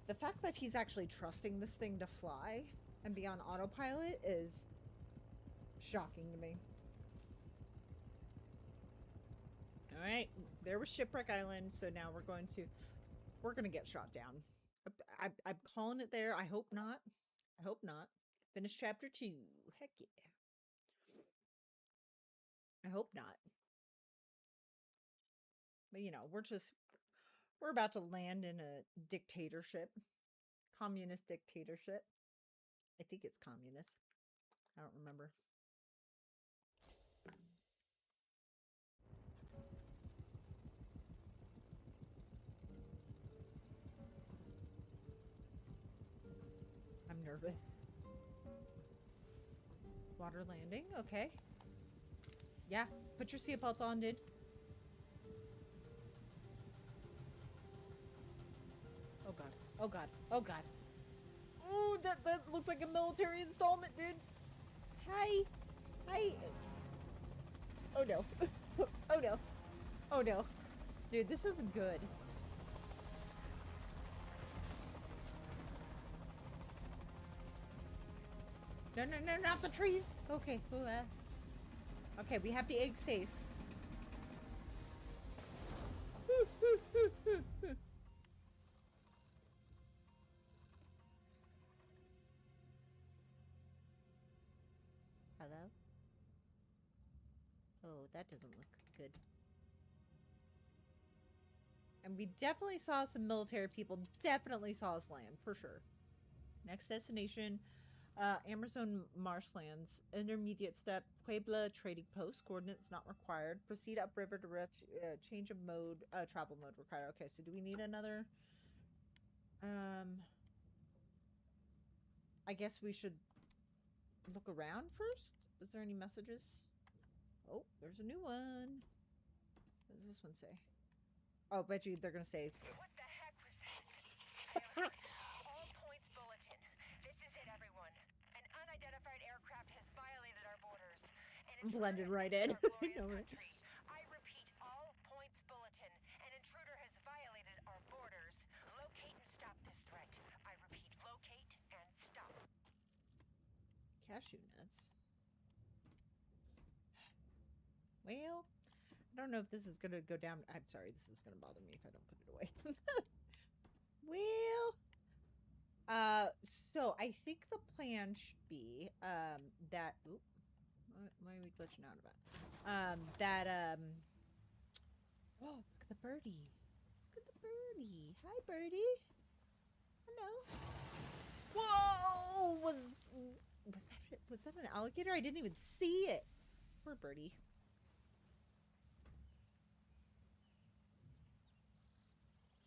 The fact that he's actually trusting this thing to fly and be on autopilot is shocking to me. Alright, there was Shipwreck Island, so now we're gonna get shot down. I'm calling it there. I hope not. I hope not. Finish chapter 2. Heck yeah. I hope not. But you know, we're about to land in a dictatorship. Communist dictatorship. I think it's communist. I don't remember. I'm nervous. Water landing, okay. Yeah, put your seatbelts on, dude. Oh god, oh god, oh god. Ooh, that looks like a military installment, dude. Hi. Hi. Oh no. Oh no. Oh no. Dude, this isn't good. No, no, no, not the trees. Okay. Ooh, okay, we have the egg safe. Hello? Oh, that doesn't look good. And we definitely saw some military people. Definitely saw us land, for sure. Next destination, Amazon marshlands. Intermediate step. Puebla trading post. Coordinates not required. Proceed upriver to change of mode. Travel mode required. Okay, so do we need another? I guess we should look around first. Is there any messages? Oh, there's a new one. What does this one say? Oh, bet you they're gonna say. What the heck was that? All points bulletin. This is it, everyone. An unidentified aircraft has violated our borders. An Blended intruder right has in. entered our I glorious know, right? country. I repeat, all points bulletin. An intruder has violated our borders. Locate and stop this threat. I repeat, locate and stop. Cashew nuts. Well, I don't know if this is gonna go down. I'm sorry, this is gonna bother me if I don't put it away. Well, so I think the plan should be that. Oop, why are we glitching out about? Oh, look at the birdie. Look at the birdie. Hi, birdie. Hello. Whoa! Was that an alligator? I didn't even see it. Poor birdie.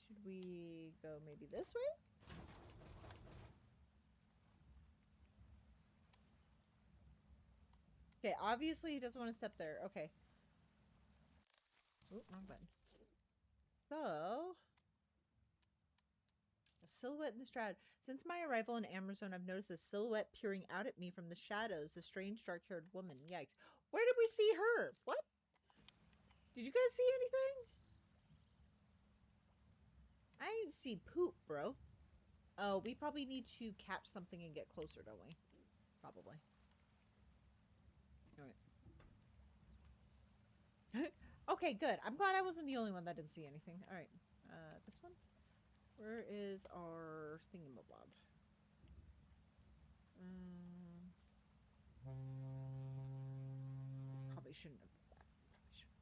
Should we go maybe this way? Okay, obviously he doesn't want to step there. Okay. Oh, wrong button. So, a silhouette in the shroud. Since my arrival in Amazon, I've noticed a silhouette peering out at me from the shadows. A strange, dark-haired woman. Yikes. Where did we see her? What? Did you guys see anything? I didn't see poop, bro. Oh, we probably need to catch something and get closer, don't we? Probably. Alright. Okay, good. I'm glad I wasn't the only one that didn't see anything. Alright. This one? Where is our thingamabob? Probably shouldn't have. Probably shouldn't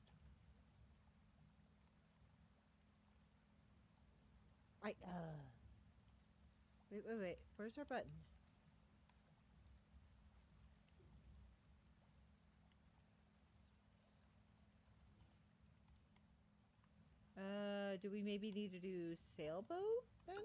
have. Wait. Where's our button? Do we maybe need to do sailboat then?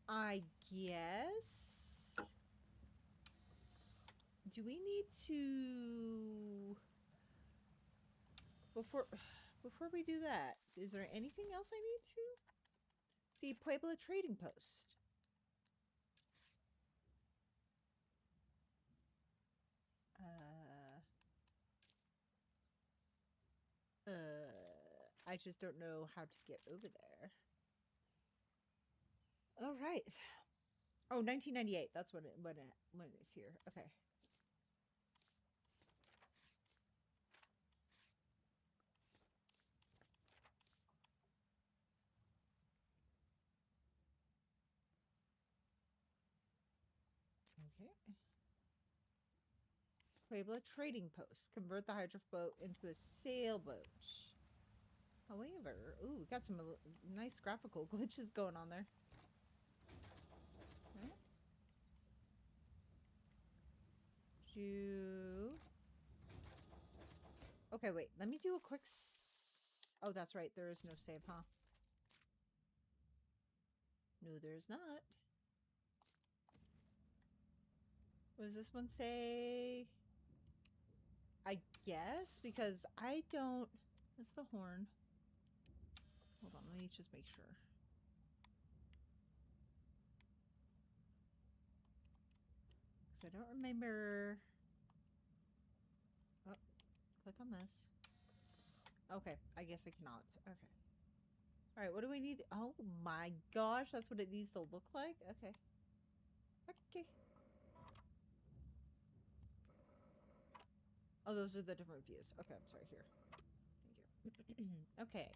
I guess. Do we need to before we do that, is there anything else I need to? See, Puebla Trading Post. I just don't know how to get over there. All right. Oh, 1998. That's when it's here. Okay. Okay. Puebla Trading Post. Convert the hydro boat into a sailboat. However, ooh, we got some nice graphical glitches going on there. Okay, wait. Let me do a quick. Oh, that's right. There is no save, huh? No, there's not. What does this one say? I guess because I don't. That's the horn. Hold on, let me just make sure. Because I don't remember. Oh, click on this. Okay, I guess I cannot. Okay. All right, what do we need? Oh my gosh, that's what it needs to look like? Okay. Okay. Oh, those are the different views. Okay, I'm sorry. Here. Thank you. Okay.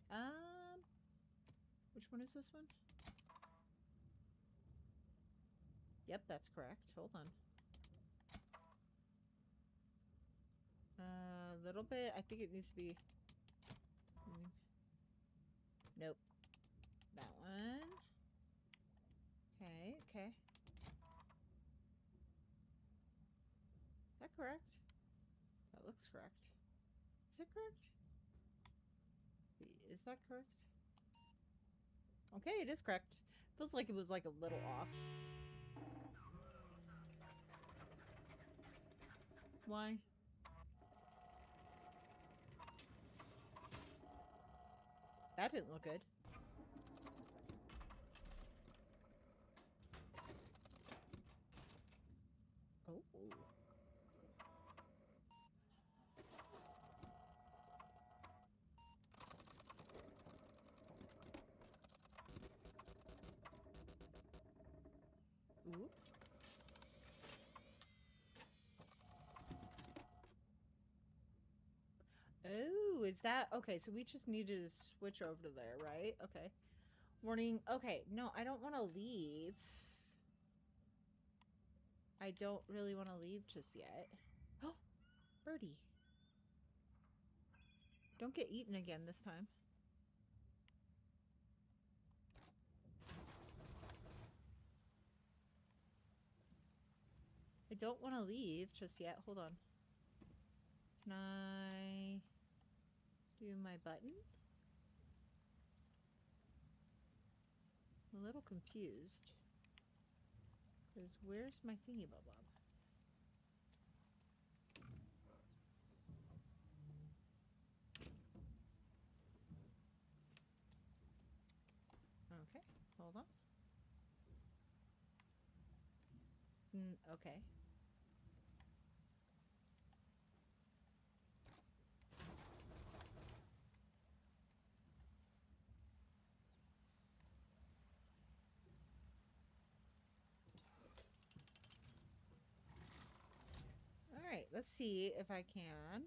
Which one is this one? Yep, that's correct. Hold on. A little bit. I think it needs to be... Nope. That one. Okay, okay. Is that correct? That looks correct. Is it correct? Is that correct? Okay, it is correct. Feels like it was like a little off. Why? That didn't look good. Oh. Ooh. Oh, is that... Okay, so we just needed to switch over to there, right? Okay. Warning. Okay, no, I don't want to leave. I don't really want to leave just yet. Oh, birdie. Don't get eaten again this time. I don't want to leave just yet. Hold on. Can I do my button? I'm a little confused. Because where's my thingy bob? Okay, hold on. Okay. Alright, let's see if I can.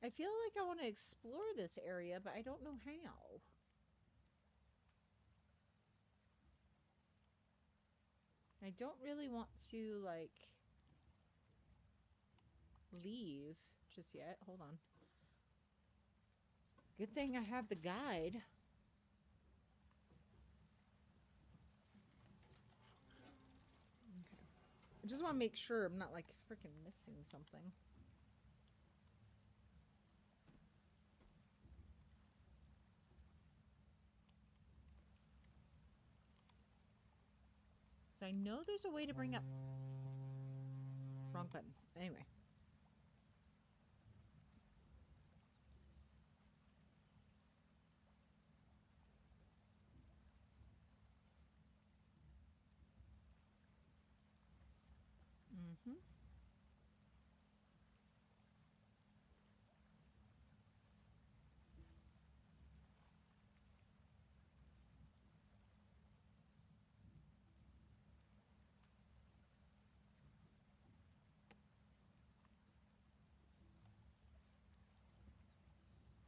I feel like I want to explore this area, but I don't know how. I don't really want to, like, leave just yet. Hold on. Good thing I have the guide. Okay. I just want to make sure I'm not, like, freaking missing something. So I know there's a way to bring up... Wrong button. Anyway. Mm-hmm.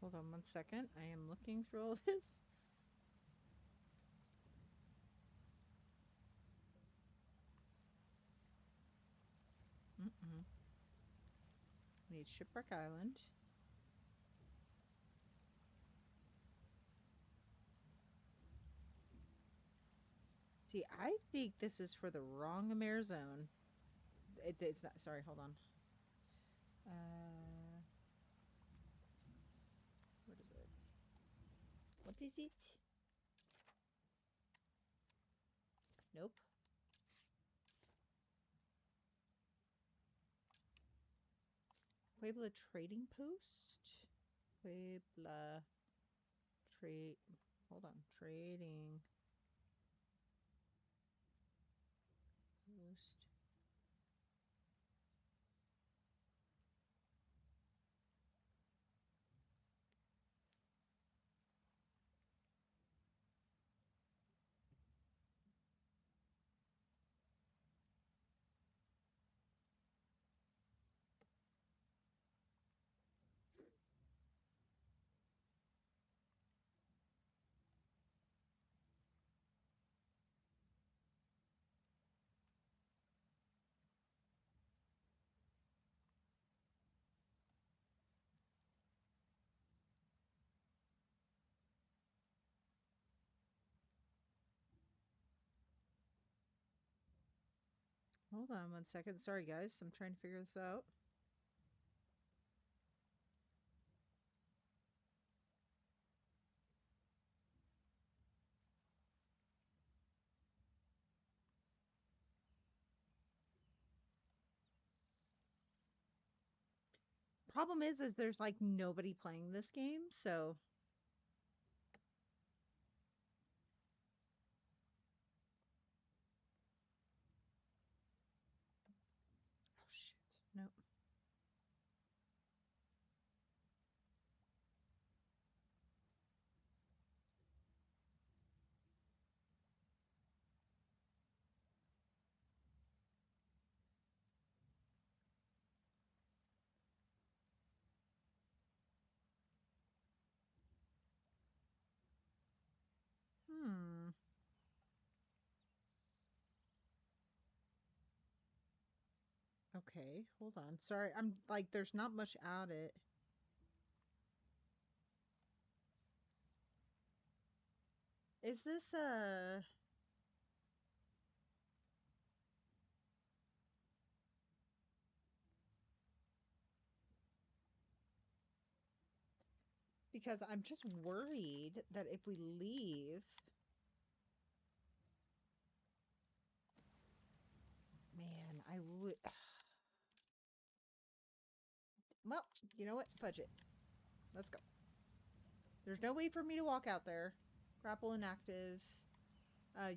Hold on 1 second. I am looking through all this. I need Shipwreck Island. See, I think this is for the wrong Amare zone. It's not. Sorry, hold on. What is it? What is it? Nope. Puebla Trading Post? Puebla Trade... Hold on. Trading Post. Hold on 1 second. Sorry, guys. I'm trying to figure this out. Problem is there's like nobody playing this game, so oh shit. Nope. Hmm. Okay, hold on. Sorry, I'm like, there's not much at it. Is this because I'm just worried that if we leave, man, I would. Well, you know what? Fudge it. Let's go. There's no way for me to walk out there. Grapple inactive.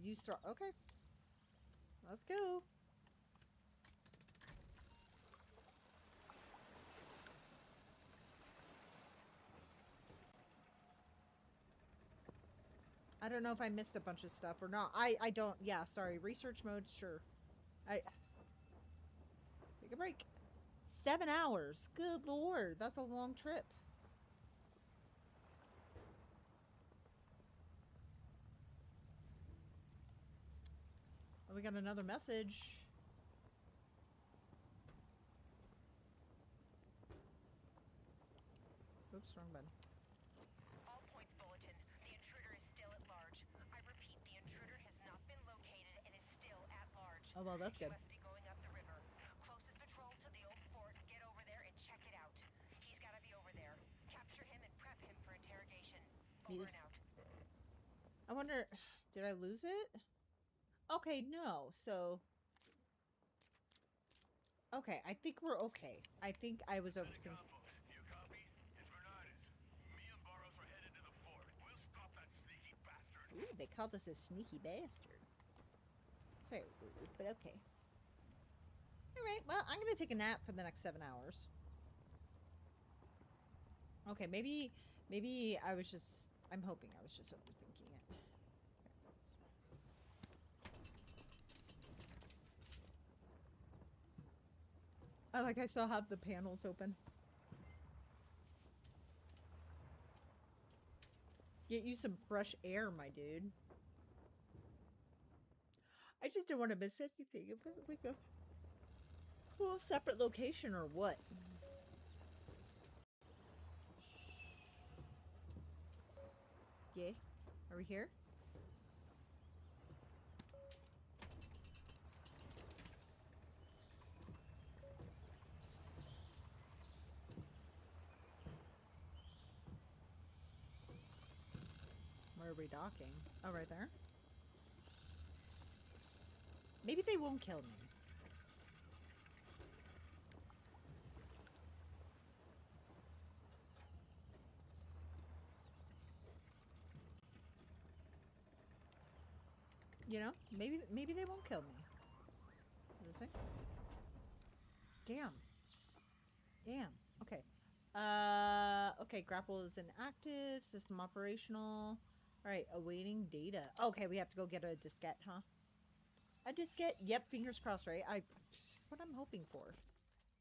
Use throw. Okay. Let's go. I don't know if I missed a bunch of stuff or not. I don't. Yeah, sorry. Research mode, sure. Take a break. 7 hours. Good lord. That's a long trip. Oh, we got another message. Oops, wrong button. All points bulletin. The intruder is still at large. I repeat, the intruder has not been located and is still at large. Oh, well, that's good. He must be going up the river. Closest patrol to the old fort. Get over there and check it out. He's got to be over there. Capture him and prep him for interrogation. Over and out. I wonder, did I lose it? Okay, no. So, okay, I think we're okay. I think I was overthinking. You copy? It's Bernardus. Me and Burroughs are headed to the fort. We'll stop that sneaky bastard. Ooh, they called us a sneaky bastard. That's very rude, but okay. Alright, well, I'm gonna take a nap for the next 7 hours. Okay, maybe I was just, I'm hoping I was just overthinking it. I still have the panels open. Get you some fresh air, my dude. I just didn't want to miss anything. It was like a whole separate location or what? Yeah? Are we here? Where are we docking? Oh, right there. Maybe they won't kill me. You know, maybe they won't kill me. What is it? Damn. Damn. Okay. Okay, grapple is inactive, system operational. All right, awaiting data. Okay, we have to go get a diskette, huh? A diskette? Yep, fingers crossed, right? What I'm hoping for.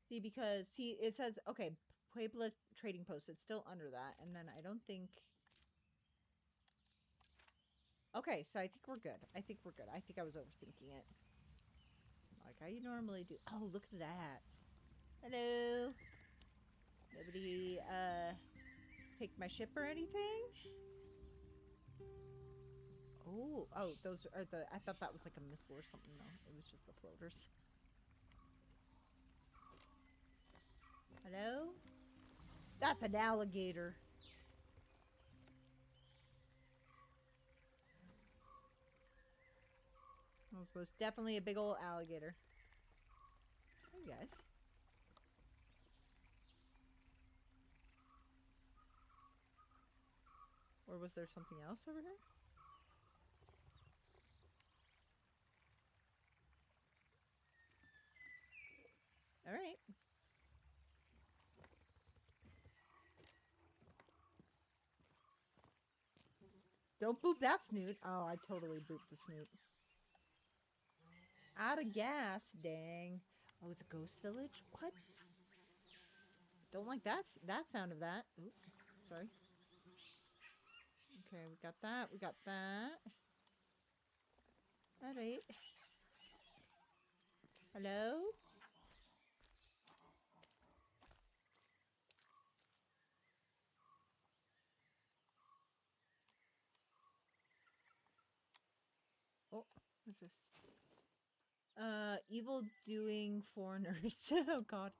See, because it says, okay, Puebla Trading Post. It's still under that, and then I don't think. Okay, so I think we're good. I think we're good. I think I was overthinking it. Like I normally do. Oh, look at that. Hello. Nobody, take my ship or anything? Oh, those are the, I thought that was like a missile or something. No, it was just the floaters. Hello? That's an alligator. That was most definitely a big old alligator. Hey guys. Or was there something else over here? All right. Don't boop that snoot. Oh, I totally booped the snoot. Out of gas. Dang. Oh, it's a ghost village? What? Don't like that sound of that. Oop. Sorry. Okay, we got that. We got that. All right. Hello? Oh, what's this? Evil doing foreigners. Oh god.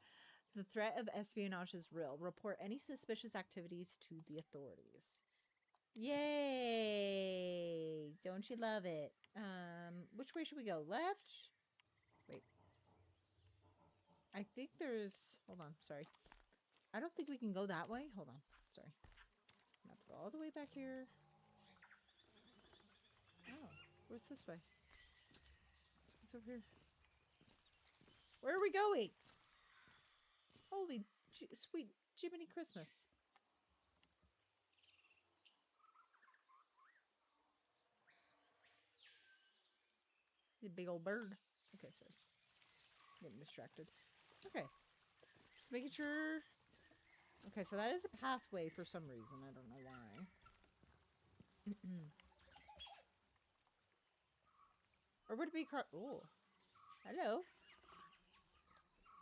The threat of espionage is real. Report any suspicious activities to the authorities. Yay! Don't you love it? Which way should we go? Left? Wait. I think there's... Hold on, sorry. I don't think we can go that way. Hold on, sorry. I have to go all the way back here. Oh, where's this way? It's over here. Where are we going? Holy sweet Jiminy Christmas. The big old bird. Okay, sorry. Getting distracted. Okay. Just making sure. Okay, so that is a pathway for some reason. I don't know why. Or would it be car? Oh. Hello.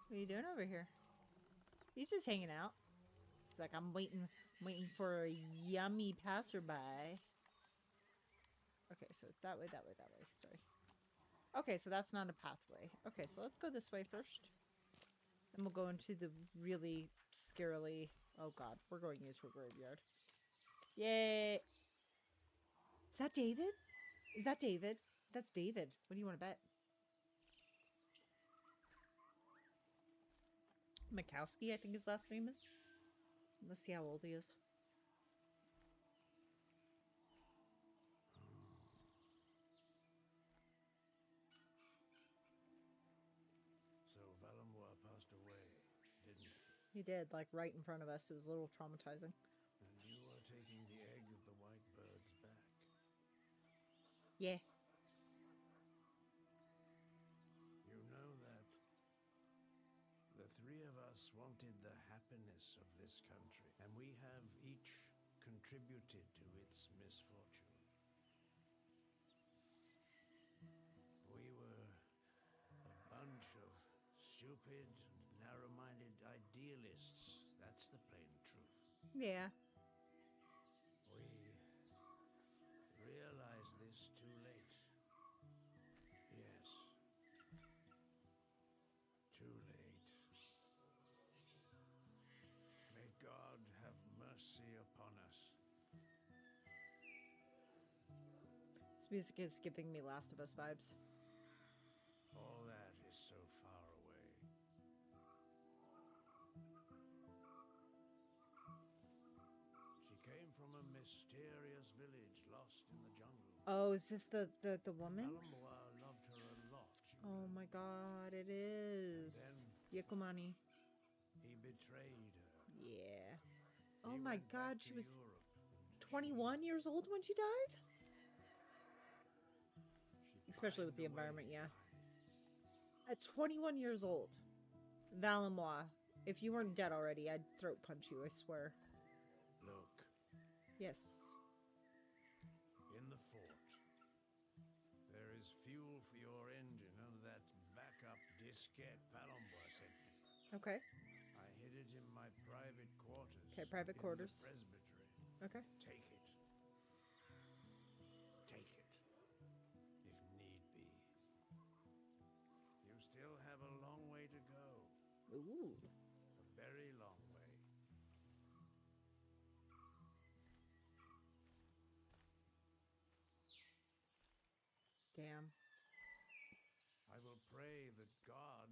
What are you doing over here? He's just hanging out. He's like, I'm waiting for a yummy passerby. Okay, so it's that way. Sorry. Okay, so that's not a pathway. Okay, so let's go this way first. And we'll go into the really scarily... Oh god, we're going into a graveyard. Yay! Is that David? Is that David? That's David. What do you want to bet? Mikowski, I think his last name is. Let's see how old he is. So Valamois passed away, didn't he? He did, like right in front of us. It was a little traumatizing. And you are taking the egg of the white birds back. Yeah. You know that the three of us wanted the happiness of this country, and we have each contributed to its misfortune. We were a bunch of stupid and narrow-minded idealists. That's the plain truth. Yeah. We realized this too late. Yes. Too late. May God have mercy upon us. This music is giving me Last of Us vibes. All that is so far away. She came from a mysterious village lost in the jungle. Oh, is this the woman? Valamois loved her a lot. Oh my god, it is. Yakumani. He betrayed her. Yeah. Oh He my went god, back she to was Europe. 21 years old when she died? She Especially with pined the away environment, yeah. dying. At 21 years old. Valamois. If you weren't dead already, I'd throat punch you, I swear. Look, Yes. in the fort, there is fuel for your engine under that backup diskette Valamois sent me. Okay. I hid it in my private quarters. Okay, private in quarters. The presbytery. Okay. Take it. Take it. If need be. You still have a long way to go. Ooh. A very damn. I will pray that God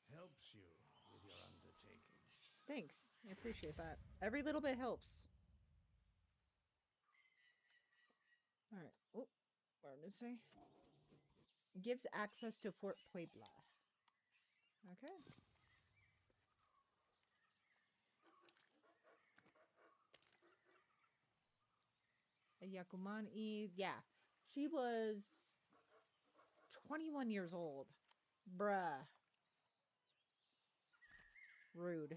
helps you with your undertaking. Thanks. I appreciate that. Every little bit helps. All right. Oh, what did it say? Gives access to Fort Puebla. Okay. A Yakumani. Yeah. She was 21 years old. Bruh. Rude.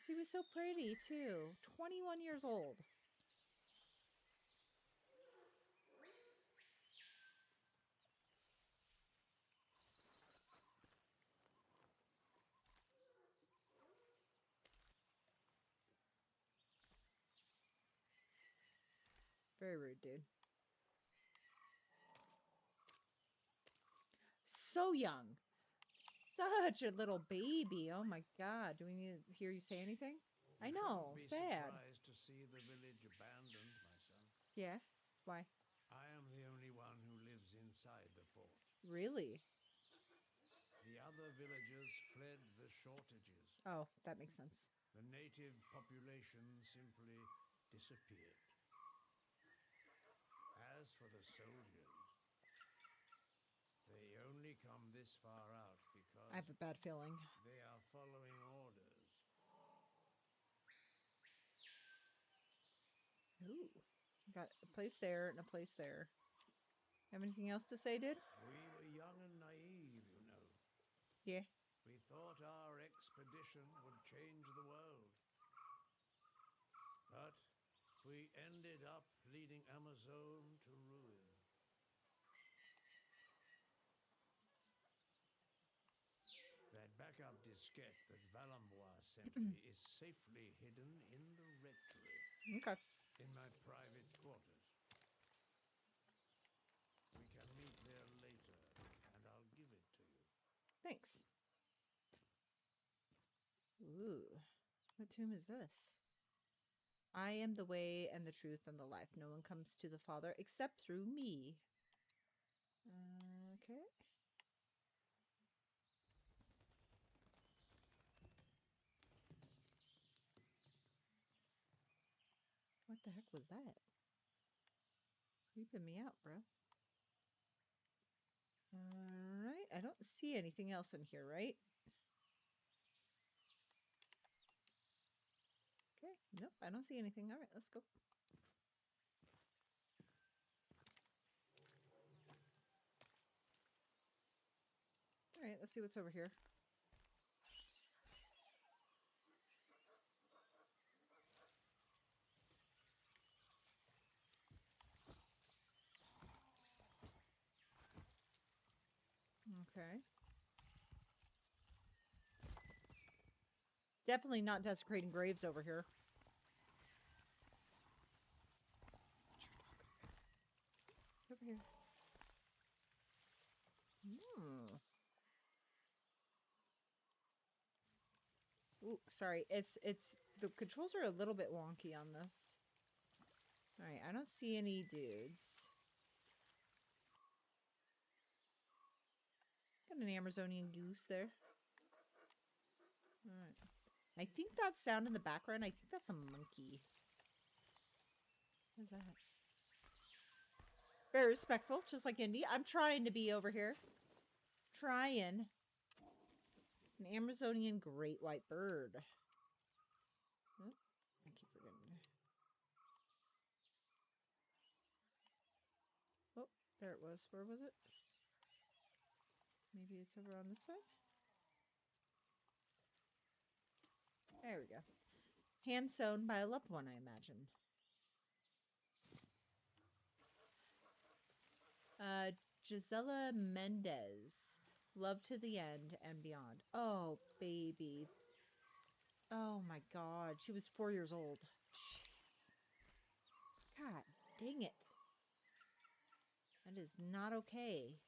She was so pretty, too. 21 years old. Very rude, dude. So young. Such a little baby. Oh my god. Do we need to hear you say anything? I You know. shouldn't be Sad. surprised to see the village abandoned, my son. Yeah. Why? I am the only one who lives inside the fort. Really? The other villagers fled the shortages. Oh, that makes sense. The native population simply disappeared. As for the soldiers, they only come this far out because I have a bad feeling. they are following orders. Ooh. Got a place there and a place there. Have anything else to say, dude? We were young and naive, you know. Yeah. We thought our expedition would change the world. But we ended up leading Amazon to ruin. That backup diskette that Valambois sent me is safely hidden in the rectory, Okay. in my private quarters. We can meet there later, and I'll give it to you. Thanks. Ooh. What tomb is this? I am the way and the truth and the life. No one comes to the Father except through me. Okay. What the heck was that? Creeping me out, bro. Alright, I don't see anything else in here, right? Okay, nope, I don't see anything. Alright, let's go. Alright, let's see what's over here. Okay. Definitely not desecrating graves over here. Over here. Hmm. Ooh, sorry. It's the controls are a little bit wonky on this. All right, I don't see any dudes. Got an Amazonian goose there. All right. I think that sound in the background, I think that's a monkey. What is that? Very respectful, just like Indy. I'm trying to be over here. Trying. An Amazonian great white bird. Oh, I keep forgetting. Oh, there it was. Where was it? Maybe it's over on this side? There we go. Hand sewn by a loved one, I imagine. Gisela Mendez. Love to the end and beyond. Oh, baby. Oh my god. She was 4 years old. Jeez. God dang it. That is not okay.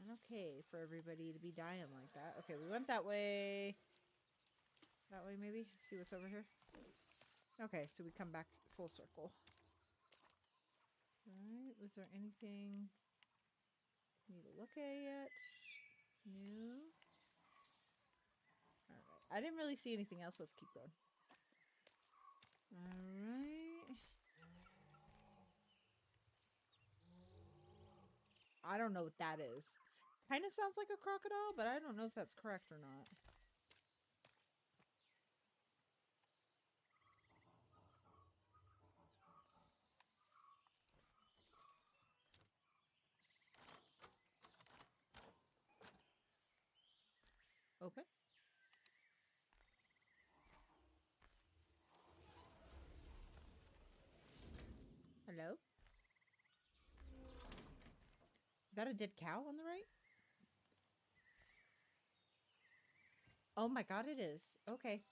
Not okay for everybody to be dying like that. Okay, we went that way. That way, maybe? See what's over here? Okay, so we come back full circle. Alright, was there anything... Need to look at it. New. Alright. I didn't really see anything else. Let's keep going. Alright. I don't know what that is. Kind of sounds like a crocodile, but I don't know if that's correct or not. Okay. Hello? Is that a dead cow on the right? Oh my god, it is. Okay.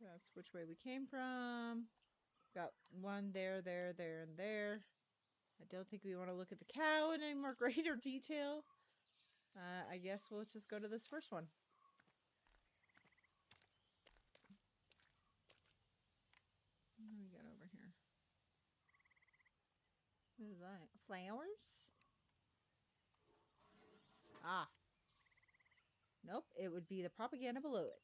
That's which way we came from. Got one there, and there. I don't think we want to look at the cow in any more greater detail. I guess we'll just go to this first one. What do we got over here? What is that? Flowers? Ah. Nope, it would be the propaganda below it.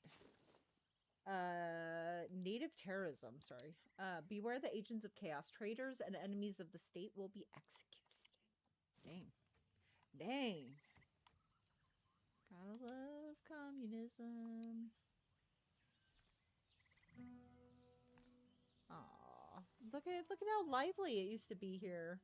Native terrorism, sorry. Beware the agents of chaos. Traitors and enemies of the state will be executed. Dang. Gotta love communism. Aw. Look at how lively it used to be here.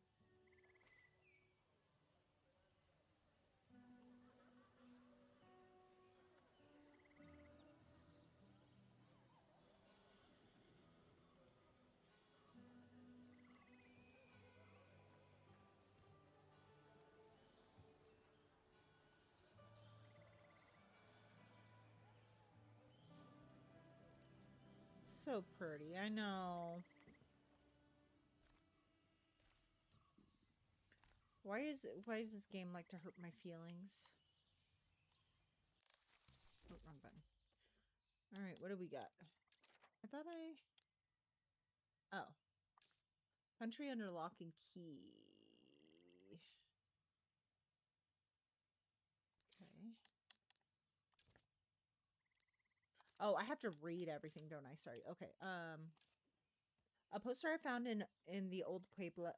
So pretty, I know. Why is this game like to hurt my feelings? Oh, wrong button. Alright, what do we got? I thought oh. Country under lock and key. Okay. Oh, I have to read everything, don't I? Sorry. Okay. A poster I found in the old Puebla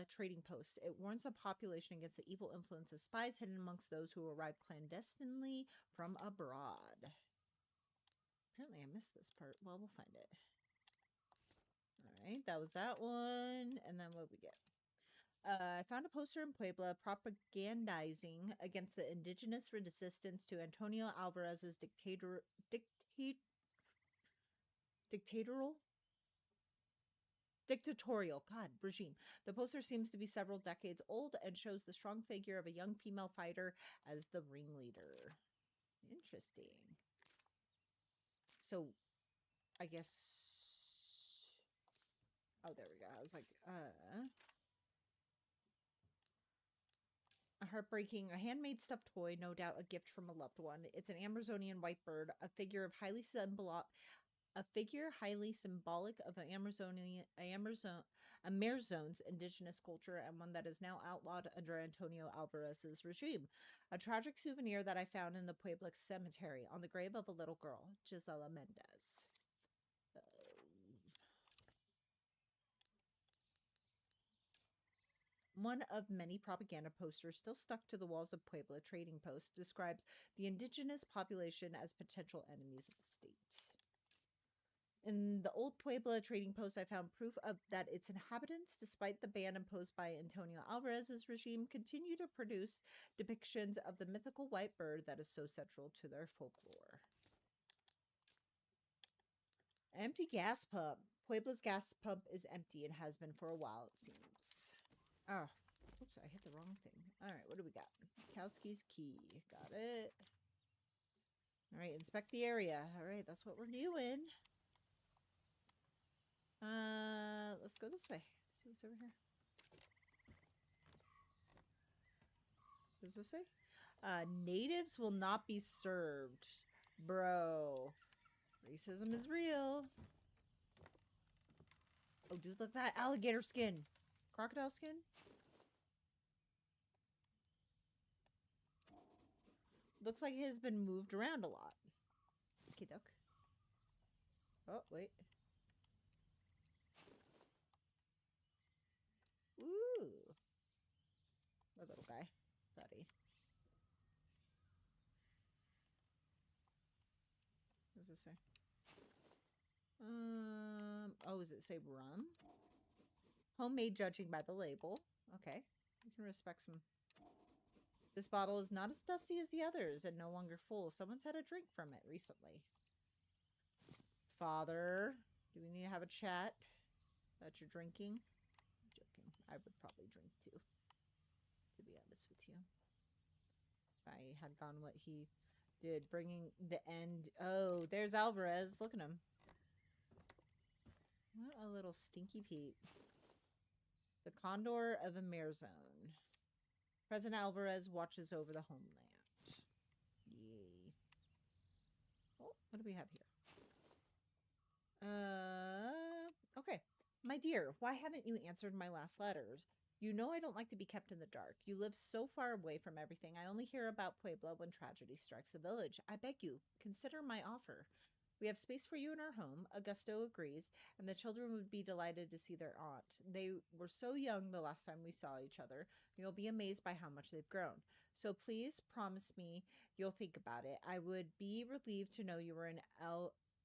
trading post. It warns the population against the evil influence of spies hidden amongst those who arrive clandestinely from abroad. Apparently I missed this part. Well, we'll find it. Alright, that was that one. And then what we get? I found a poster in Puebla propagandizing against the indigenous resistance to Antonio Alvarez's dictatorial regime. The poster seems to be several decades old and shows the strong figure of a young female fighter as the ringleader. Interesting. So, I guess... Oh, there we go. I was like, A heartbreaking, a handmade stuffed toy, no doubt a gift from a loved one. It's an Amazonian white bird, a figure highly symbolic of Amazon's indigenous culture, and one that is now outlawed under Antonio Alvarez's regime. A tragic souvenir that I found in the Puebla cemetery on the grave of a little girl, Gisela Mendez. One of many propaganda posters still stuck to the walls of Puebla trading post describes the indigenous population as potential enemies of the state. In the old Puebla trading post, I found proof of that its inhabitants, despite the ban imposed by Antonio Alvarez's regime, continue to produce depictions of the mythical white bird that is so central to their folklore. Empty gas pump. Puebla's gas pump is empty and has been for a while, it seems. Oh, oops, I hit the wrong thing. All right, what do we got? Kowski's key. Got it. All right, inspect the area. All right, that's what we're doing. Let's go this way. See what's over here. What does this say? Natives will not be served. Bro. Racism is real. Oh, dude, look at that alligator skin. Crocodile skin? Looks like it has been moved around a lot. Okay, doke. Oh, wait. Ooh. A little guy. Buddy. What does this say? Oh, does it say rum? Homemade, judging by the label. Okay. We can respect some. This bottle is not as dusty as the others and no longer full. Someone's had a drink from it recently. Father, do we need to have a chat that you're drinking? I'm joking. I would probably drink too, to be honest with you. If I had gone what he did, bringing the end. Oh, there's Alvarez. Look at him. What a little stinky Pete. The Condor of Amerzone. President Alvarez watches over the homeland. Yay. Oh, what do we have here? Okay. My dear, why haven't you answered my last letters? You know I don't like to be kept in the dark. You live so far away from everything. I only hear about Puebla when tragedy strikes the village. I beg you, consider my offer. We have space for you in our home. Augusto agrees, and the children would be delighted to see their aunt. They were so young the last time we saw each other. You'll be amazed by how much they've grown. So please promise me you'll think about it. I would be relieved to know you were in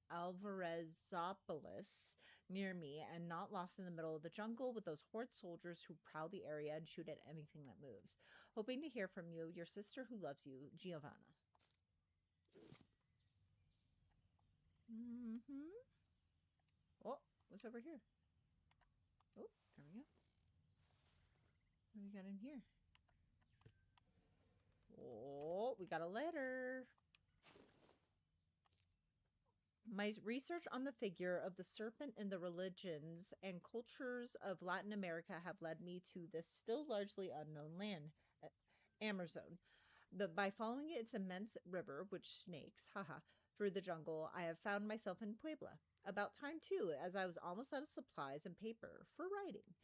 Alvarezopolis near me and not lost in the middle of the jungle with those horde soldiers who prowl the area and shoot at anything that moves. Hoping to hear from you, your sister who loves you, Giovanna. Oh, what's over here? Oh, there we go. What do we got in here? Oh, we got a letter. My research on the figure of the serpent in the religions and cultures of Latin America have led me to this still largely unknown land, Amerzone. By following its immense river, which snakes, through the jungle, I have found myself in Puebla. About time, too, as I was almost out of supplies and paper for writing.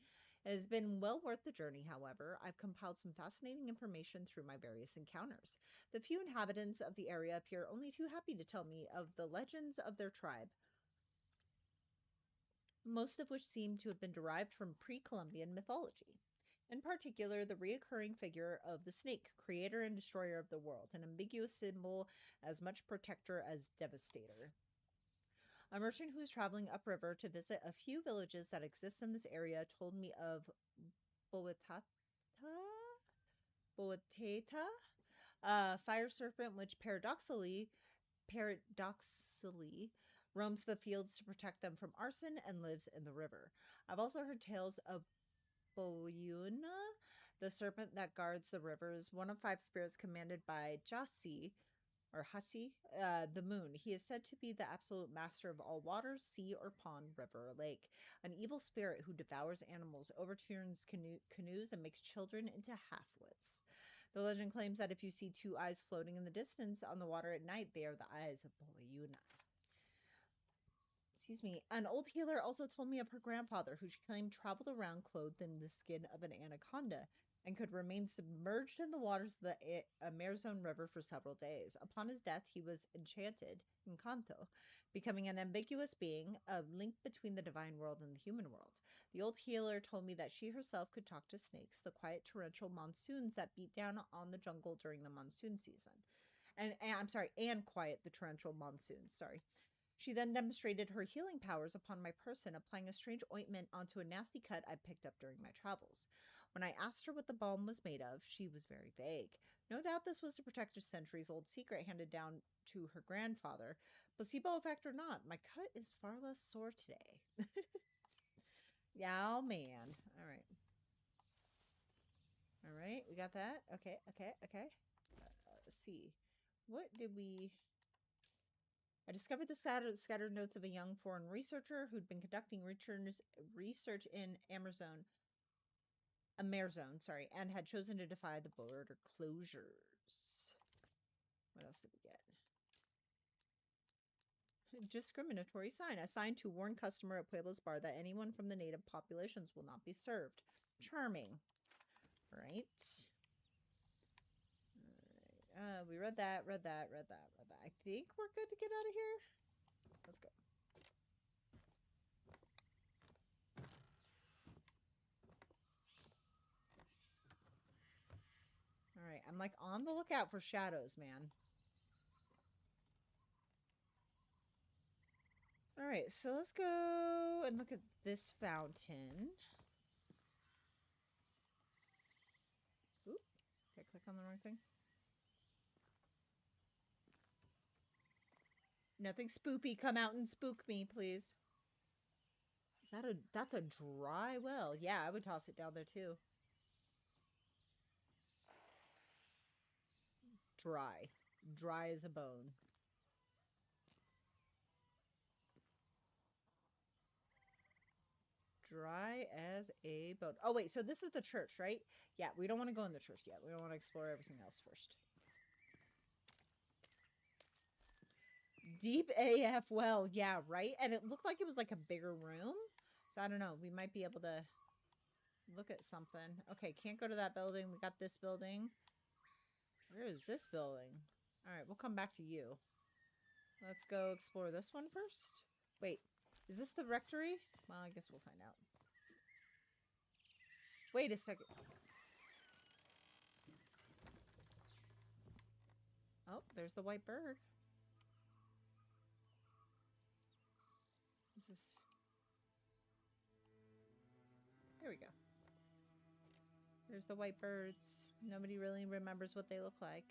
It has been well worth the journey, however. I've compiled some fascinating information through my various encounters. The few inhabitants of the area appear only too happy to tell me of the legends of their tribe, most of which seem to have been derived from pre-Columbian mythology. In particular, the reoccurring figure of the snake, creator and destroyer of the world, an ambiguous symbol as much protector as devastator. A merchant who was traveling upriver to visit a few villages that exist in this area told me of Boeteta, a fire serpent which paradoxically roams the fields to protect them from arson and lives in the river. I've also heard tales of Boyuna, the serpent that guards the rivers, one of 5 spirits commanded by Jasi, or Hasi, the moon. He is said to be the absolute master of all waters, sea or pond, river or lake, an evil spirit who devours animals, overturns canoes, and makes children into half-wits. The legend claims that if you see 2 eyes floating in the distance on the water at night, they are the eyes of Boyuna. Excuse me. An old healer also told me of her grandfather, who she claimed traveled around clothed in the skin of an anaconda and could remain submerged in the waters of the Amerzone River for several days. Upon his death, he was enchanted, Encanto, becoming an ambiguous being, a link between the divine world and the human world. The old healer told me that she herself could talk to snakes, the quiet torrential monsoons that beat down on the jungle during the monsoon season. And quiet the torrential monsoons, She then demonstrated her healing powers upon my person, applying a strange ointment onto a nasty cut I picked up during my travels. When I asked her what the balm was made of, she was very vague. No doubt this was to protect a centuries-old secret handed down to her grandfather. Placebo effect or not, my cut is far less sore today. Yeah, man. All right. All right, we got that. Okay. Let's see. What did we... I discovered the scattered notes of a young foreign researcher who'd been conducting research in Amerzone, and had chosen to defy the border closures. What else did we get? Discriminatory sign. A sign to warn customer at Puebla's bar that anyone from the native populations will not be served. Charming. Right. We read that. I think we're good to get out of here. Let's go. All right, I'm like on the lookout for shadows, man. All right, so let's go and look at this fountain. Oop, did I click on the wrong thing? Nothing spoopy. Come out and spook me, please. Is that that's a dry well? Yeah, I would toss it down there too. Dry. Dry as a bone. Dry as a bone. Oh, wait. So this is the church, right? Yeah, we don't want to go in the church yet. We don't want to explore everything else first. Deep AF well. Yeah, right? And it looked like it was like a bigger room. So I don't know. We might be able to look at something. Okay, can't go to that building. We got this building. Where is this building? All right, we'll come back to you. Let's go explore this one first. Wait, is this the rectory? Well, I guess we'll find out. Wait a second. Oh, there's the white bird. Is this... There we go. There's the white birds. Nobody really remembers what they look like.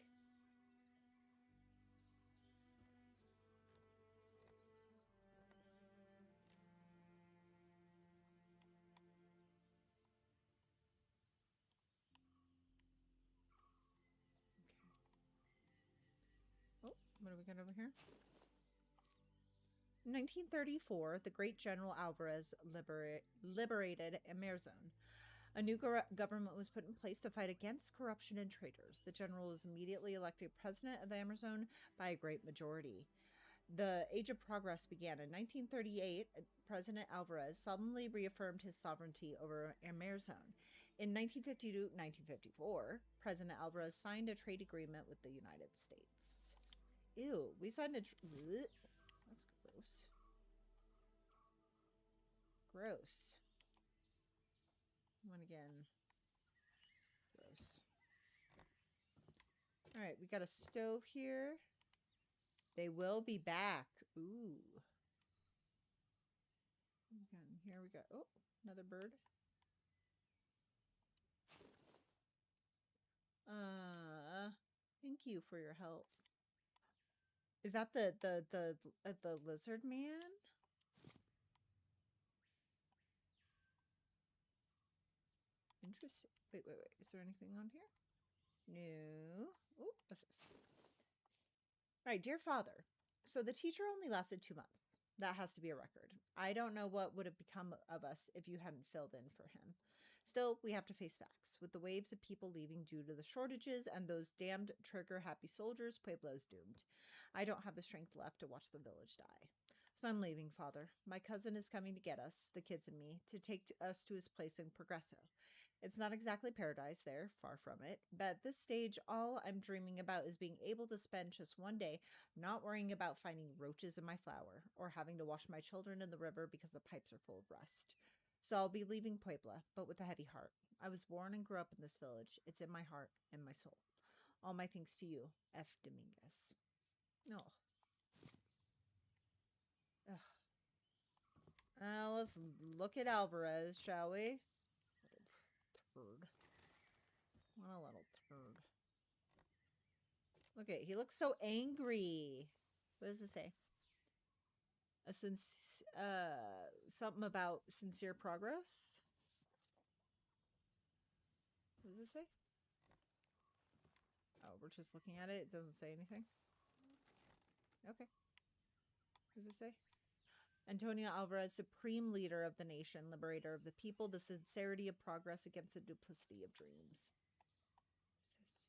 Okay. Oh, what do we got over here? In 1934, the great General Alvarez liberated Amarzone. A new government was put in place to fight against corruption and traitors. The general was immediately elected president of Amarzone by a great majority. The Age of Progress began in 1938. President Alvarez solemnly reaffirmed his sovereignty over Amarzone. In 1952-1954, President Alvarez signed a trade agreement with the United States. Ew, we signed a... That's gross. Gross. One again. Gross. All right, we got a stove here. They will be back. Ooh. Here we go. Oh, another bird. Thank you for your help. Is that the lizard man? Interesting. Wait. Is there anything on here? No. Oh, what's this? All right, dear father. So the teacher only lasted 2 months. That has to be a record. I don't know what would have become of us if you hadn't filled in for him. Still, we have to face facts. With the waves of people leaving due to the shortages and those damned trigger-happy soldiers, Puebla is doomed. I don't have the strength left to watch the village die. So I'm leaving, Father. My cousin is coming to get us, the kids and me, to take us to his place in Progreso. It's not exactly paradise there, far from it, but at this stage, all I'm dreaming about is being able to spend just one day not worrying about finding roaches in my flour or having to wash my children in the river because the pipes are full of rust. So I'll be leaving Puebla, but with a heavy heart. I was born and grew up in this village. It's in my heart and my soul. All my thanks to you, F. Dominguez. No. Let's look at Alvarez, shall we? Turd. What a little turd. Look at, he looks so angry. What does it say? Something about sincere progress. What does it say? Oh, we're just looking at it. It doesn't say anything. Okay. What does it say? Antonio Alvarez, supreme leader of the nation, liberator of the people, the sincerity of progress against the duplicity of dreams. What's this?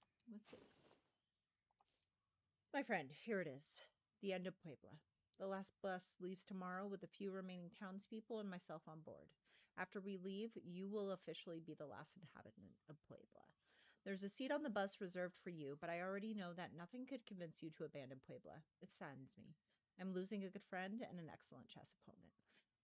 My friend, here it is. The end of Puebla. The last bus leaves tomorrow with a few remaining townspeople and myself on board. After we leave, you will officially be the last inhabitant of Puebla. There's a seat on the bus reserved for you, but I already know that nothing could convince you to abandon Puebla. It saddens me. I'm losing a good friend and an excellent chess opponent.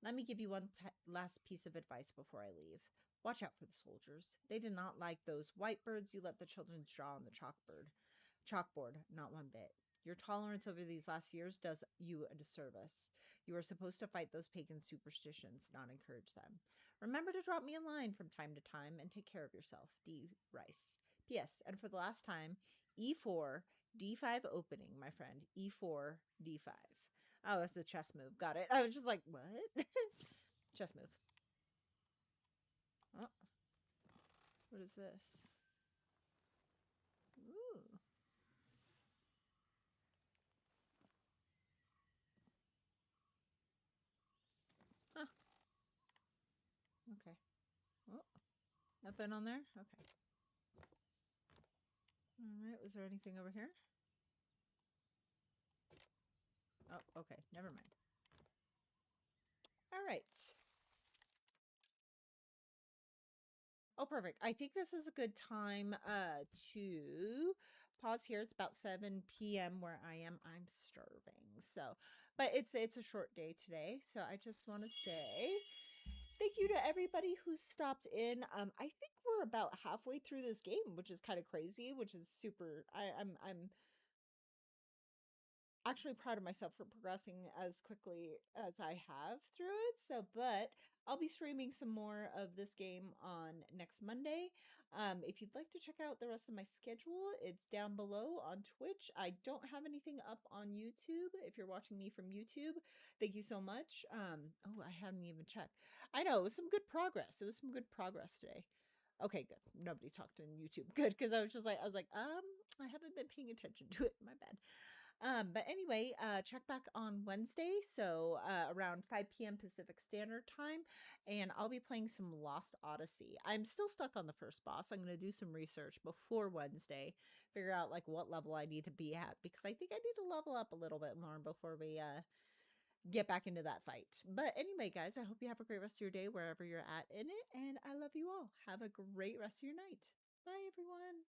Let me give you one last piece of advice before I leave. Watch out for the soldiers. They did not like those white birds you let the children draw on the chalkboard, not one bit. Your tolerance over these last years does you a disservice. You are supposed to fight those pagan superstitions, not encourage them. Remember to drop me a line from time to time and take care of yourself. D. Rice. P.S. And for the last time, E4, D5 opening, my friend. E4, D5. Oh, that's a chess move. Got it. I was just like, what? Chess move. Oh. What is this? Ooh. Huh. Okay. Oh. Nothing on there? Okay. All right. Was there anything over here? Oh, okay. Never mind. All right. Oh, perfect. I think this is a good time to pause here. It's about 7 p.m. where I am. I'm starving. So, but it's a short day today. So I just want to say thank you to everybody who stopped in. I think we're about halfway through this game, which is kind of crazy, which is super I'm actually proud of myself for progressing as quickly as I have through it. So, but I'll be streaming some more of this game on next Monday. If you'd like to check out the rest of my schedule, it's down below on Twitch. I don't have anything up on YouTube. If you're watching me from YouTube, thank you so much. Oh, I haven't even checked. I know it was some good progress. It was some good progress today. Okay, good. Nobody talked in YouTube. Good, because I was like, I haven't been paying attention to it. My bad. But anyway, check back on Wednesday, so around 5 p.m. Pacific Standard Time, and I'll be playing some Lost Odyssey. I'm still stuck on the first boss. I'm going to do some research before Wednesday, figure out like what level I need to be at, because I think I need to level up a little bit more before we get back into that fight. But anyway, guys, I hope you have a great rest of your day wherever you're at in it, and I love you all. Have a great rest of your night. Bye, everyone.